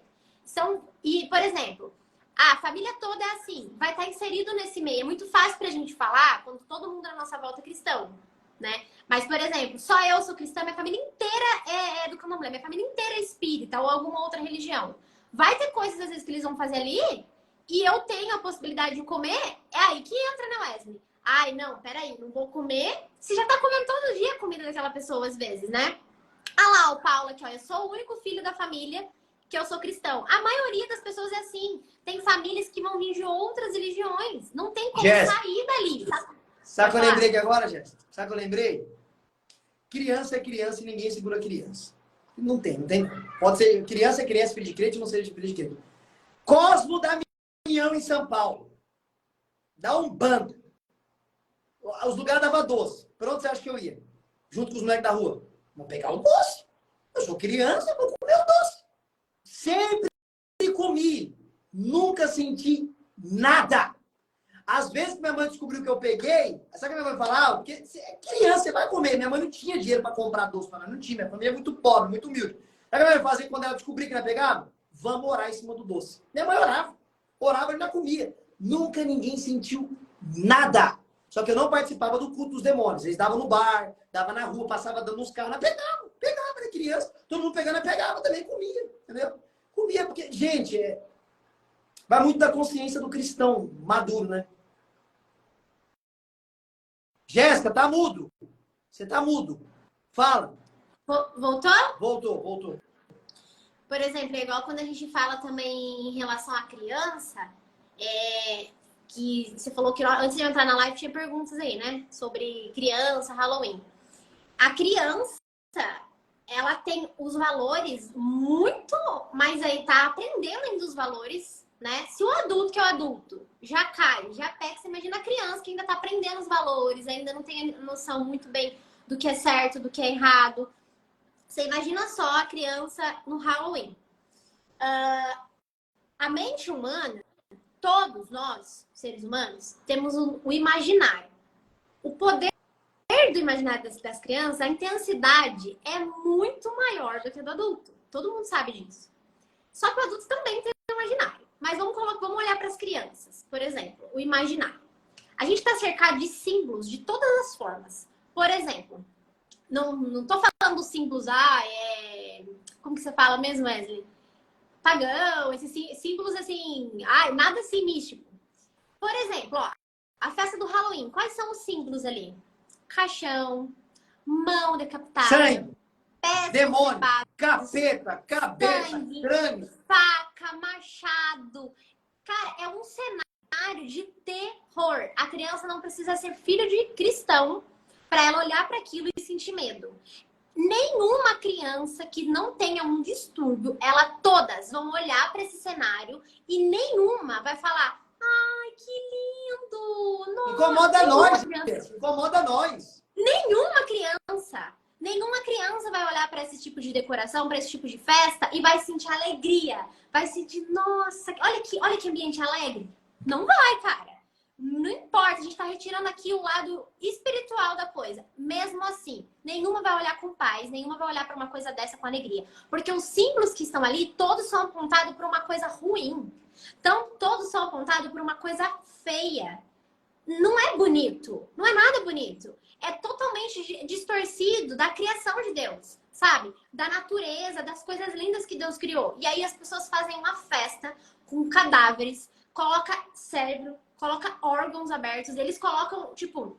Por exemplo... a família toda é assim, vai estar inserido nesse meio. É muito fácil pra gente falar quando todo mundo na nossa volta é cristão, né? Mas, por exemplo, só eu sou cristã, minha família inteira é do candomblé, minha família inteira é espírita ou alguma outra religião. Vai ter coisas, às vezes, que eles vão fazer ali e eu tenho a possibilidade de comer, é aí que entra, né, Wesley? Ai, não, peraí, não vou comer. Você já tá comendo todo dia a comida daquela pessoa, às vezes, né? Ah lá, o Paulo aqui, ó. Eu sou o único filho da família que eu sou cristão. A maioria das pessoas é assim. Tem famílias que vão vir de outras religiões. Não tem como sair dali. Sabe o que eu lembrei aqui agora, Jéssica? Sabe o que eu lembrei? Criança é criança e ninguém segura criança. Não tem. Pode ser criança é criança, filho de crente, não seja filho de crente. Cosmo da Minhão em São Paulo. Dá um bando. Os lugares davam doce. Pra onde você acha que eu ia? Junto com os moleques da rua. Vou pegar o doce. Eu sou criança, vou comer o doce. Sempre comi. Nunca senti nada. Às vezes minha mãe descobriu que eu peguei, sabe o que minha mãe falava? Porque você é criança, você vai comer. Minha mãe não tinha dinheiro para comprar doce para nós, não tinha. Minha família é muito pobre, muito humilde. Sabe o que minha mãe fazia quando ela descobriu que ela pegava? Vamos orar em cima do doce. Minha mãe orava. Orava e ainda comia. Nunca ninguém sentiu nada. Só que eu não participava do culto dos demônios. Eles davam no bar, davam na rua, passava dando nos carros. Pegava, era criança. Todo mundo pegando, pegava também, comia. Entendeu? Comia, porque, gente, vai muito da consciência do cristão maduro, né? Jéssica, tá mudo. Você tá mudo. Fala. Voltou? Voltou. Por exemplo, é igual quando a gente fala também em relação à criança, que você falou que antes de entrar na live tinha perguntas aí, né? Sobre criança, Halloween. A criança, ela tem os valores muito, mas aí tá aprendendo ainda os valores, né? Se o adulto, que é o adulto, já cai, já pega, você imagina a criança que ainda tá aprendendo os valores, ainda não tem noção muito bem do que é certo, do que é errado. Você imagina só a criança no Halloween. A mente humana, todos nós, seres humanos, temos o imaginário. O poder do imaginário das crianças, a intensidade é muito maior do que a do adulto. Todo mundo sabe disso. Só que o adulto também tem o imaginário. Mas vamos olhar para as crianças. Por exemplo, o imaginário. A gente está cercado de símbolos de todas as formas. Por exemplo, não tô falando dos símbolos, como que você fala mesmo, Wesley? Pagão, esses símbolos assim, nada assim místico. Por exemplo, ó, a festa do Halloween, quais são os símbolos ali? Caixão, mão decapitada, sangue, pés demônio, decapados, capeta, cabeça, sangue, crânio, faca, machado. Cara, é um cenário de terror. A criança não precisa ser filho de cristão para ela olhar para aquilo e sentir medo. Nenhuma criança que não tenha um distúrbio, todas vão olhar para esse cenário e nenhuma vai falar: ai, que lindo! Nossa, incomoda nós. Nenhuma criança vai olhar para esse tipo de decoração, para esse tipo de festa e vai sentir alegria. Vai sentir, nossa, olha que ambiente alegre. Não vai, cara. Não importa, a gente tá retirando aqui o lado espiritual da coisa. Mesmo assim, nenhuma vai olhar com paz, nenhuma vai olhar para uma coisa dessa com alegria. Porque os símbolos que estão ali, todos são apontados para uma coisa ruim. Então, todos são apontados para uma coisa feia. Não é bonito. Não é nada bonito. É totalmente distorcido da criação de Deus, sabe? Da natureza, das coisas lindas que Deus criou. E aí as pessoas fazem uma festa com cadáveres, coloca cérebro, coloca órgãos abertos, eles colocam, tipo,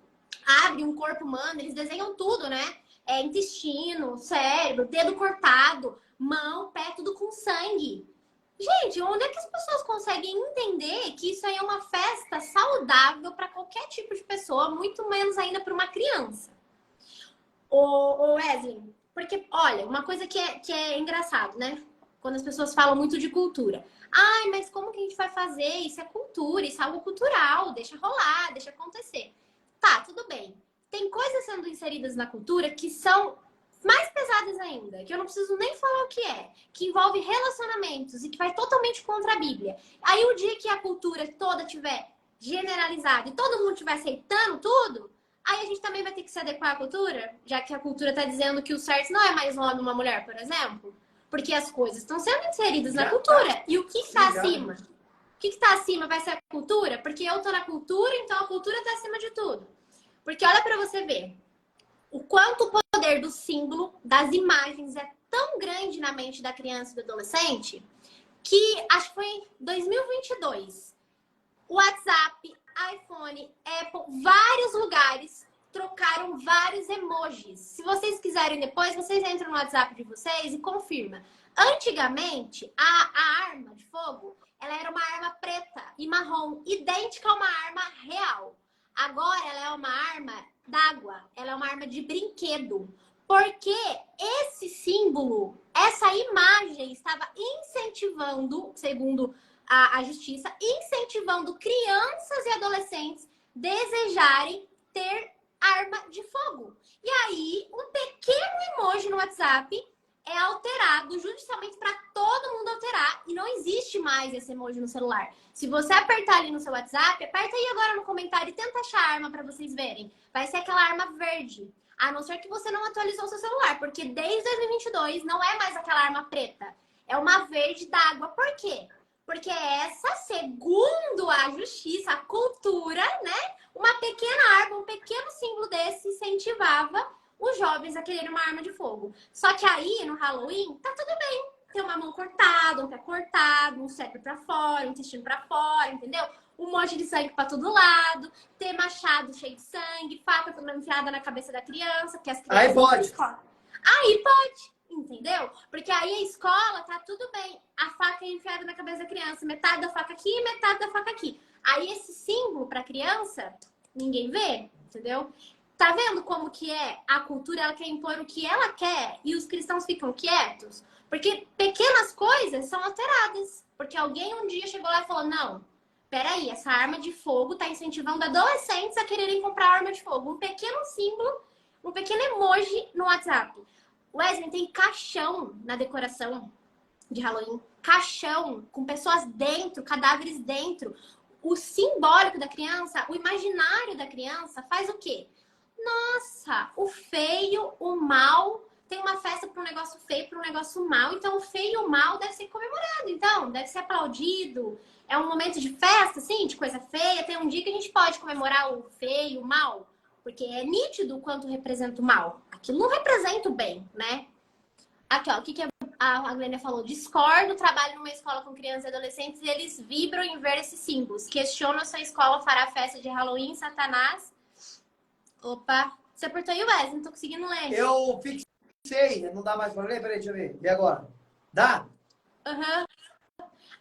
abre um corpo humano, eles desenham tudo, né? Intestino, cérebro, dedo cortado, mão, pé, tudo com sangue. Gente, onde é que as pessoas conseguem entender que isso aí é uma festa saudável para qualquer tipo de pessoa, muito menos ainda para uma criança? Ô Wesley, porque, olha, uma coisa que é engraçado, né? Quando as pessoas falam muito de cultura. Ai, mas como que a gente vai fazer? Isso é cultura, isso é algo cultural, deixa rolar, deixa acontecer. Tá, tudo bem. Tem coisas sendo inseridas na cultura que são mais pesadas ainda, que eu não preciso nem falar o que envolve relacionamentos e que vai totalmente contra a Bíblia. Aí o dia que a cultura toda tiver generalizada e todo mundo estiver aceitando tudo, aí a gente também vai ter que se adequar à cultura, já que a cultura está dizendo que o certo não é mais um homem e uma mulher, por exemplo. Porque as coisas estão sendo inseridas na cultura. E o que está acima? O que está acima vai ser a cultura? Porque eu estou na cultura, então a cultura está acima de tudo. Porque olha para você ver. O quanto o poder do símbolo, das imagens, é tão grande na mente da criança e do adolescente, que acho que foi em 2022, o WhatsApp iPhone, Apple, vários lugares trocaram vários emojis. Se vocês quiserem depois, vocês entram no WhatsApp de vocês e confirmam. Antigamente, a arma de fogo, ela era uma arma preta e marrom, idêntica a uma arma real. Agora ela é uma arma d'água, ela é uma arma de brinquedo. Porque esse símbolo, essa imagem estava incentivando, segundo a justiça, incentivando crianças e adolescentes desejarem ter arma de fogo. E aí, um pequeno emoji no WhatsApp é alterado judicialmente para todo mundo alterar. E não existe mais esse emoji no celular. Se você apertar ali no seu WhatsApp, aperta aí agora no comentário e tenta achar a arma para vocês verem. Vai ser aquela arma verde. A não ser que você não atualizou o seu celular. Porque desde 2022 não é mais aquela arma preta. É uma verde d'água. Por quê? Porque essa, segundo a justiça, a cultura, né? Uma pequena arma, um pequeno símbolo desse incentivava os jovens a quererem uma arma de fogo. Só que aí, no Halloween, tá tudo bem. Tem uma mão cortada, um pé cortado, um cérebro pra fora, um intestino pra fora, entendeu? Um monte de sangue pra todo lado, ter machado cheio de sangue, faca toda enfiada na cabeça da criança, que as crianças... Aí pode. Aí pode, entendeu? Porque aí a escola tá tudo bem. A faca é enfiada na cabeça da criança, metade da faca aqui e metade da faca aqui. Aí esse símbolo pra criança, ninguém vê, entendeu? Tá vendo como que é a cultura? Ela quer impor o que ela quer e os cristãos ficam quietos? Porque pequenas coisas são alteradas. Porque alguém um dia chegou lá e falou, não, peraí, essa arma de fogo tá incentivando adolescentes a quererem comprar arma de fogo. Um pequeno símbolo, um pequeno emoji no WhatsApp. Wesley, tem caixão na decoração de Halloween. Caixão com pessoas dentro, cadáveres dentro. O simbólico da criança, o imaginário da criança faz o quê? Nossa, o feio, o mal, tem uma festa para um negócio feio, para um negócio mal. Então, o feio e o mal deve ser comemorado. Então, deve ser aplaudido. É um momento de festa, assim, de coisa feia. Tem um dia que a gente pode comemorar o feio, o mal. Porque é nítido o quanto representa o mal. Aquilo não representa o bem, né? Aqui, ó, o que a Glênia falou? Discordo, trabalho numa escola com crianças e adolescentes e eles vibram em ver esses símbolos. Questiono se a escola fará festa de Halloween, Satanás. Opa, você apertou aí, Wesley? Não tô conseguindo ler. Eu fixei, não dá mais pra ler? Peraí, deixa eu ver. E agora? Dá? Uhum.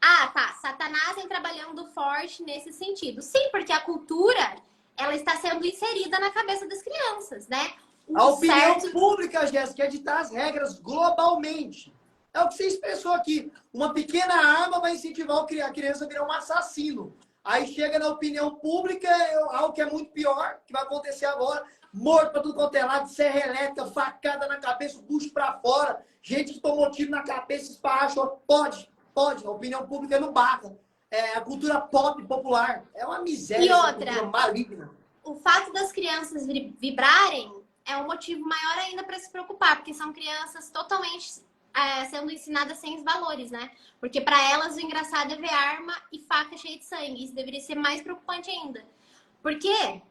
Ah, tá. Satanás vem trabalhando forte nesse sentido. Sim, porque a cultura, ela está sendo inserida na cabeça das crianças, né? A opinião pública, Jéssica, é ditar as regras globalmente. É o que você expressou aqui. Uma pequena arma vai incentivar a criança a virar um assassino. Aí chega na opinião pública, algo que é muito pior, que vai acontecer agora. Morto pra tudo quanto é lado, serra elétrica, facada na cabeça, o bucho pra fora. Gente que tomou tiro na cabeça, esparrachou. Pode. A opinião pública não barra. É a cultura pop, popular. É uma miséria. E outra, cultura maligna. O fato das crianças vibrarem é um motivo maior ainda para se preocupar, porque são crianças totalmente sendo ensinadas sem os valores, né? Porque para elas o engraçado é ver arma e faca cheia de sangue. Isso deveria ser mais preocupante ainda. Porque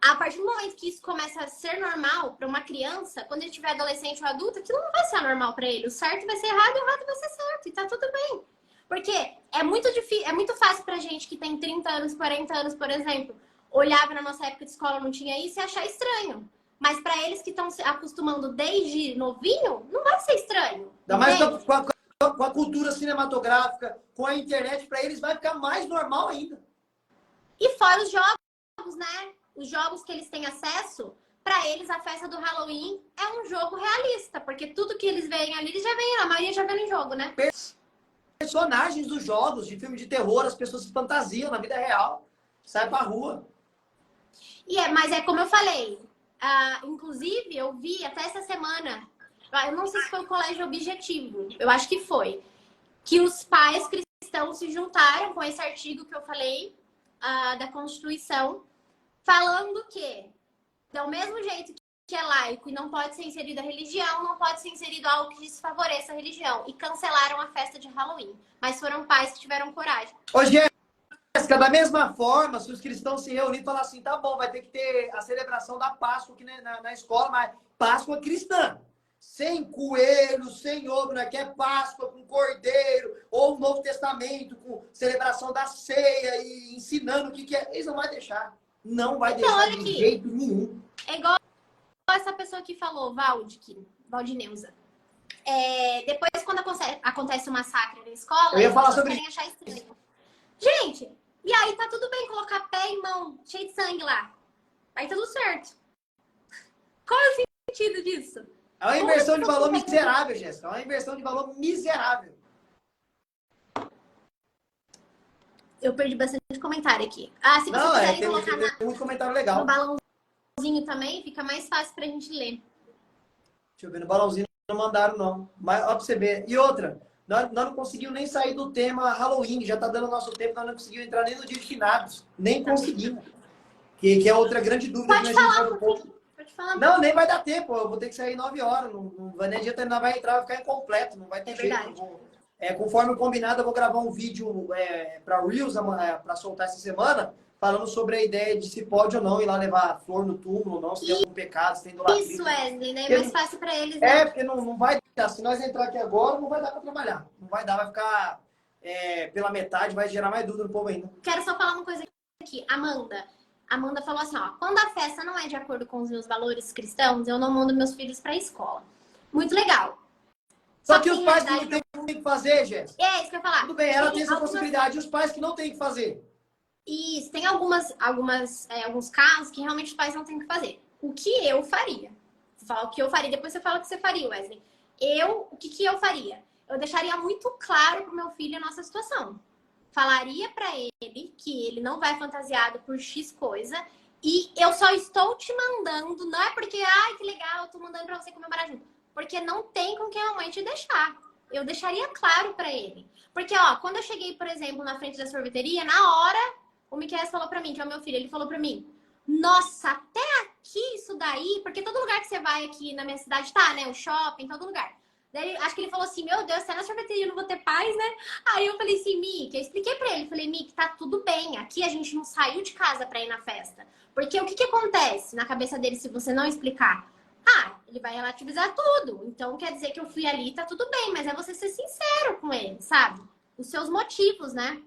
a partir do momento que isso começa a ser normal para uma criança, quando ele tiver adolescente ou adulto, aquilo não vai ser normal para ele. O certo vai ser errado e o errado vai ser certo. E tá tudo bem. Porque é muito difícil, é muito fácil pra gente que tem 30 anos, 40 anos, por exemplo, olhava na nossa época de escola, não tinha isso e achar estranho. Mas para eles que estão se acostumando desde novinho, não vai ser estranho. Ainda mais com a cultura cinematográfica, com a internet, para eles vai ficar mais normal ainda. E fora os jogos, né? Os jogos que eles têm acesso, para eles a festa do Halloween é um jogo realista, porque tudo que eles veem ali, eles já veem, a maioria já vê no jogo, né? Personagens dos jogos, de filme de terror, as pessoas se fantasiam na vida real, saem pra rua. Mas é como eu falei, inclusive eu vi até essa semana, eu não sei se foi o Colégio Objetivo, eu acho que foi, que os pais cristãos se juntaram com esse artigo que eu falei da Constituição, falando que, do mesmo jeito que é laico e não pode ser inserido a religião, não pode ser inserido algo que desfavoreça a religião. E cancelaram a festa de Halloween. Mas foram pais que tiveram coragem. Ô, Jéssica, da mesma forma, se os cristãos se reunirem e falar assim, tá bom, vai ter que ter a celebração da Páscoa aqui na escola, mas Páscoa cristã. sem coelho, sem ovo, não quer Páscoa com cordeiro, ou o Novo Testamento com celebração da ceia e ensinando o que é. Eles não vão deixar. Não vai Então, deixar olha de aqui. jeito nenhum. É igual essa pessoa que falou, Valdineuza. Depois, quando acontece um massacre na escola, Eu ia as falar pessoas sobre querem achar estranho. Gente, e aí tá tudo bem colocar pé e mão cheio de sangue lá. Aí tá tudo certo. Qual é o sentido disso? É uma inversão de valor miserável, Jéssica. É uma inversão de valor miserável. Eu perdi bastante comentário aqui. Ah, se vocês quiserem colocar tem muito comentário legal. no balãozinho também, fica mais fácil pra gente ler. Deixa eu ver, no balãozinho não mandaram, não. Mas, ó, pra você ver. E outra, nós não conseguimos nem sair do tema Halloween, já tá dando nosso tempo, nós não conseguimos entrar nem no dia de finados. Nem conseguimos. Que é outra grande dúvida que a gente pode pôr. Pode falar. Não, nem vai dar tempo. Eu vou ter que sair 9 horas. Não vai nem adianta, não vai entrar, vai ficar incompleto. Não vai ter jeito. Verdade. Conforme combinado, eu vou gravar um vídeo para Reels para soltar essa semana, falando sobre a ideia de se pode ou não ir lá levar flor no túmulo ou não, se tem algum pecado, se tem idolatria. Isso, Wesley, né? É mais fácil para eles, né? Porque não vai dar. Se nós entrar aqui agora, não vai dar para trabalhar. Não vai dar, vai ficar pela metade, vai gerar mais dúvida no povo ainda. Quero só falar uma coisa aqui. Amanda falou assim, ó, quando a festa não é de acordo com os meus valores cristãos, eu não mando meus filhos para a escola. Muito legal. Só que os pais não têm que fazer, Jéssica. É, isso que eu ia falar. Tudo bem, ela tem essa possibilidade. E os pais que não têm que fazer? Isso, tem alguns casos que realmente os pais não têm que fazer. O que eu faria? Fala o que eu faria, depois você fala o que você faria, Wesley. O que eu faria? Eu deixaria muito claro pro meu filho a nossa situação. Falaria para ele que ele não vai fantasiado por X coisa e eu só estou te mandando, não é porque, ai, que legal, eu tô mandando para você comemorar junto. Porque não tem com quem a mãe te deixar. Eu deixaria claro para ele. Porque, ó, quando eu cheguei, por exemplo, na frente da sorveteria, na hora, o Miquel falou para mim, que é o meu filho, ele falou para mim, nossa, até aqui isso daí, porque todo lugar que você vai aqui na minha cidade tá, né? O shopping, todo lugar. Daí, acho que ele falou assim, meu Deus, até na sorveteria eu não vou ter paz, né? Aí eu falei assim, Mick, eu expliquei pra ele, falei, Mick, tá tudo bem, aqui a gente não saiu de casa pra ir na festa. Porque o que acontece na cabeça dele se você não explicar? Ele vai relativizar tudo. Então quer dizer que eu fui ali, tá tudo bem, mas é você ser sincero com ele, sabe? Os seus motivos, né?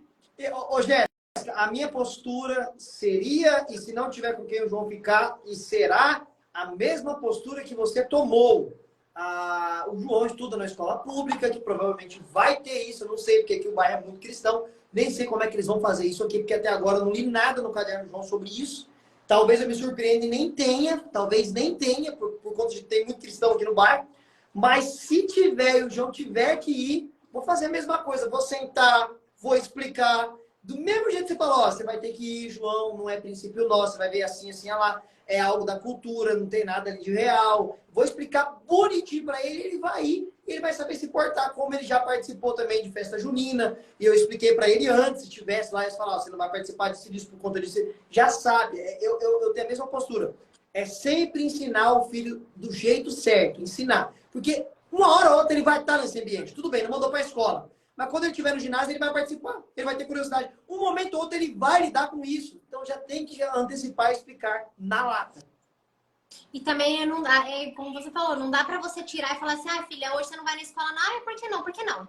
Ô, Jéssica, a minha postura seria, e se não tiver com quem o João ficar, e será a mesma postura que você tomou. O João estuda na escola pública, que provavelmente vai ter isso. Eu não sei porque aqui o bairro é muito cristão. Nem sei como é que eles vão fazer isso aqui, porque até agora eu não li nada no caderno do João sobre isso. Talvez eu me surpreenda e nem tenha. Talvez nem tenha, por conta de ter muito cristão aqui no bairro. Mas se tiver e o João tiver que ir, vou fazer a mesma coisa. Vou sentar, vou explicar. Do mesmo jeito que você falou, ó, você vai ter que ir, João, não é princípio nosso, você vai ver assim, assim, lá. É algo da cultura, não tem nada ali de real. Vou explicar bonitinho para ele, ele vai ir, ele vai saber se portar, como ele já participou também de festa junina, e eu expliquei para ele antes, se tivesse lá, eles falaram, você não vai participar disso por conta disso, já sabe, eu tenho a mesma postura. É sempre ensinar o filho do jeito certo, ensinar. Porque uma hora ou outra ele vai estar nesse ambiente, tudo bem, não mandou para a escola. Mas quando ele estiver no ginásio, ele vai participar, ele vai ter curiosidade. Um momento ou outro ele vai lidar com isso. Então já tem que antecipar e explicar na lata. E também não dá, como você falou, não dá pra você tirar e falar assim, filha, hoje você não vai na escola, não, por que não? Por que não?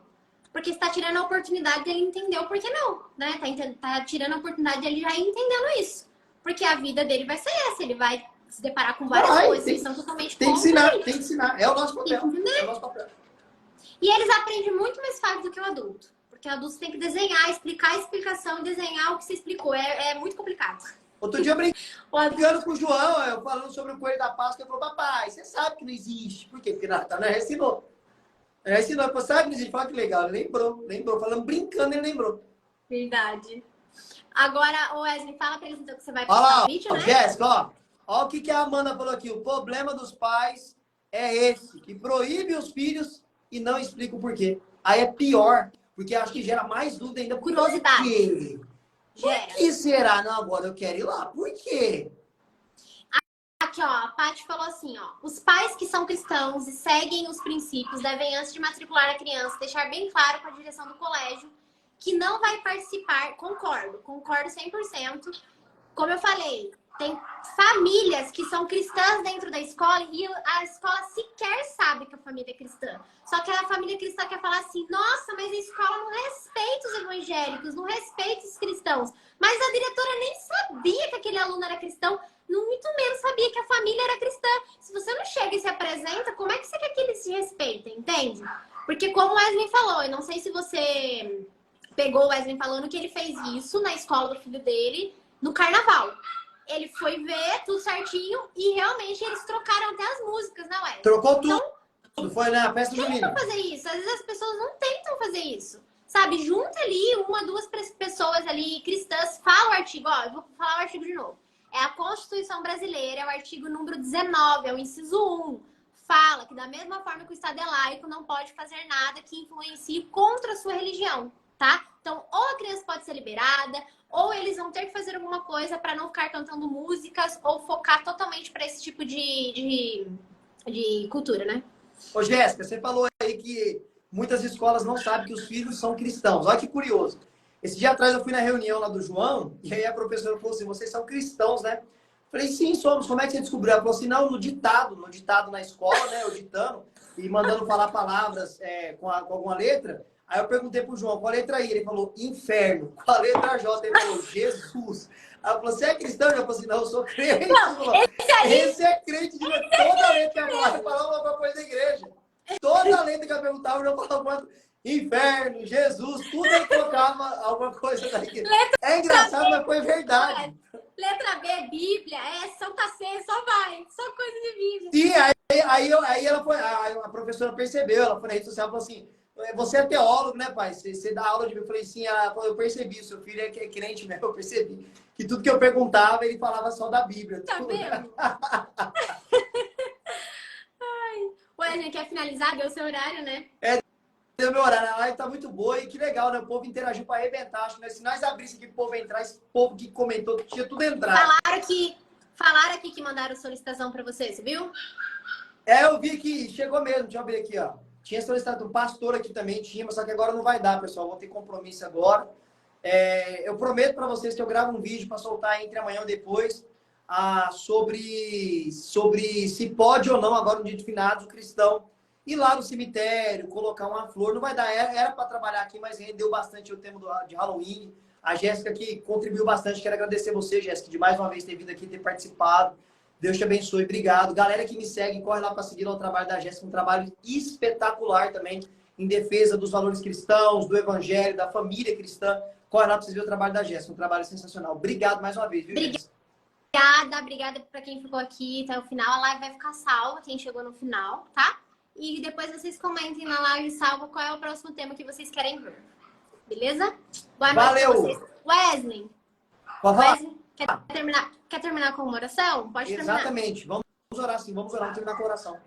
Porque você tá tirando a oportunidade dele entender o porquê não, né? Tá tirando a oportunidade dele já ir entendendo isso. Porque a vida dele vai ser essa, ele vai se deparar com várias coisas que são totalmente tem que ensinar, tem que ensinar. É o nosso papel. É o nosso papel. E eles aprendem muito mais fácil do que o adulto. Porque o adulto tem que desenhar, explicar a explicação e desenhar o que você explicou. É muito complicado. Outro dia eu brincando com o João, eu falando sobre o coelho da Páscoa, ele falou, papai, você sabe que não existe. Por quê? Porque Natan ensinou. Ele ensinou, ele falou, sabe que não existe? Fala que legal. Ele lembrou. Falando, brincando, ele lembrou. Verdade. Agora, Wesley, fala pra eles então que você vai postar o vídeo, né? Jéssica, ó o que a Amanda falou aqui. O problema dos pais é esse, que proíbe os filhos e não explica o porquê. Aí é pior, porque acho que gera mais dúvida ainda. Curiosidade. Por que será? Não, agora eu quero ir lá. Por quê? Aqui, ó, a Paty falou assim, ó. Os pais que são cristãos e seguem os princípios devem, antes de matricular a criança, deixar bem claro com a direção do colégio que não vai participar. Concordo 100%. Como eu falei, Tem famílias que são cristãs dentro da escola e a escola sequer sabe que a família é cristã. Só que a família cristã quer falar assim, nossa, mas a escola não respeita os evangélicos, não respeita os cristãos. Mas a diretora nem sabia que aquele aluno era cristão, muito menos sabia que a família era cristã. Se você não chega e se apresenta, como é que você quer que eles se respeitem, entende? Porque como o Wesley falou, eu não sei se você pegou o Wesley falando que ele fez isso na escola do filho dele no carnaval. Ele foi ver tudo certinho e realmente eles trocaram até as músicas, né, Wesley? Trocou tudo. Então, Foi na festa junina. tentam fazer isso. Às vezes as pessoas não tentam fazer isso. Sabe, junta ali uma, duas pessoas ali cristãs, fala o artigo, ó, eu vou falar o artigo de novo. É a Constituição Brasileira, é o artigo número 19, é o inciso 1. Fala que da mesma forma que o Estado é laico, não pode fazer nada que influencie contra a sua religião, tá? Então, ou a criança pode ser liberada, ou eles vão ter que fazer alguma coisa para não ficar cantando músicas ou focar totalmente para esse tipo de cultura, né? Ô, Jéssica, você falou aí que muitas escolas não sabem que os filhos são cristãos. Olha que curioso. Esse dia atrás eu fui na reunião lá do João, e aí a professora falou assim, vocês são cristãos, né? Falei, sim, somos. Como é que você descobriu? Ela falou assim, não, no ditado na escola, né? Eu ditando e mandando falar palavras com alguma letra. Aí eu perguntei pro João, qual a letra I? Ele falou, inferno. Qual a letra J? Ele falou, Jesus. Aí eu falei, você é cristão? Ele falou assim, não, eu sou crente. Não, falou, esse é crente. De toda a letra que ela falava, falava alguma coisa da igreja. Toda a letra que eu perguntava, eu falava inferno, Jesus, tudo ele colocava alguma coisa da igreja. É engraçado, mas foi verdade. Letra B, Bíblia, Santa Ceia, só vai. Só coisa de Bíblia. Sim, aí ela foi, a professora percebeu, ela foi na rede social e falou assim, você é teólogo, né, pai? Você dá aula de Bíblia. Eu falei, sim, eu percebi, seu filho é crente mesmo, eu percebi. Que tudo que eu perguntava, ele falava só da Bíblia. Tá vendo? Wesley, quer finalizar? Deu seu horário, né? Deu meu horário, a live tá muito boa e que legal, né? O povo interagiu para arrebentar. Acho que, né? Se nós abrissemos aqui, o povo entrar, esse povo que comentou, tinha tudo entrado. Falaram aqui que mandaram solicitação para você, você viu? Eu vi que chegou mesmo, deixa eu ver aqui, ó. Tinha solicitado um pastor aqui também, tinha, mas só que agora não vai dar, pessoal. Vou ter compromisso agora. Eu prometo para vocês que eu gravo um vídeo para soltar entre amanhã ou depois sobre se pode ou não, agora no dia de finados, o cristão ir lá no cemitério, colocar uma flor. Não vai dar, era para trabalhar aqui, mas rendeu bastante o tema de Halloween. A Jéssica que contribuiu bastante. Quero agradecer você, Jéssica, de mais uma vez ter vindo aqui, ter participado. Deus te abençoe, obrigado. Galera que me segue, corre lá para seguir lá o trabalho da Jéssica, um trabalho espetacular também, em defesa dos valores cristãos, do evangelho, da família cristã. Corre lá para vocês verem o trabalho da Jéssica, um trabalho sensacional. Obrigado mais uma vez, viu, Jéssica? Obrigada para quem ficou aqui até o final. A live vai ficar salva, quem chegou no final, tá? E depois vocês comentem na live salva qual é o próximo tema que vocês querem ver. Beleza? Boa noite pra vocês. Wesley. Quer terminar com uma oração? Pode terminar. Exatamente. Vamos orar sim, vamos terminar com a oração.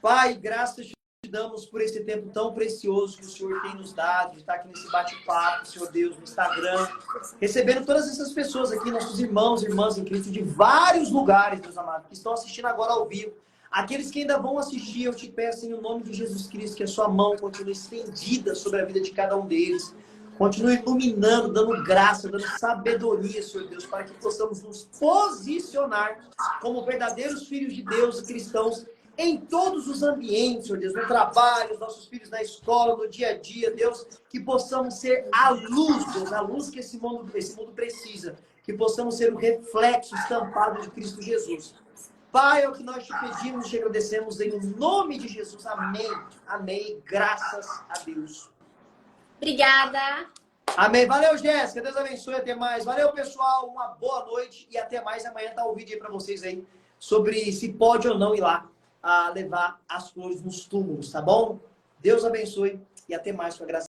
Pai, graças te damos por esse tempo tão precioso que o Senhor tem nos dado, de estar aqui nesse bate-papo, Senhor Deus, no Instagram, recebendo todas essas pessoas aqui, nossos irmãos e irmãs em Cristo, de vários lugares, Deus amado, que estão assistindo agora ao vivo. Aqueles que ainda vão assistir, eu te peço em nome de Jesus Cristo, que a sua mão continue estendida sobre a vida de cada um deles. Continue iluminando, dando graça, dando sabedoria, Senhor Deus, para que possamos nos posicionar como verdadeiros filhos de Deus e cristãos em todos os ambientes, Senhor Deus, no trabalho, os nossos filhos na escola, no dia a dia, Deus, que possamos ser a luz, Deus, a luz que esse mundo precisa, que possamos ser o reflexo estampado de Cristo Jesus. Pai, é o que nós te pedimos e te agradecemos em nome de Jesus. Amém. Amém. Graças a Deus. Obrigada. Amém. Valeu, Jéssica. Deus abençoe. Até mais. Valeu, pessoal. Uma boa noite e até mais. Amanhã tá o vídeo aí para vocês aí sobre se pode ou não ir lá levar as flores nos túmulos, tá bom? Deus abençoe e até mais com a graça.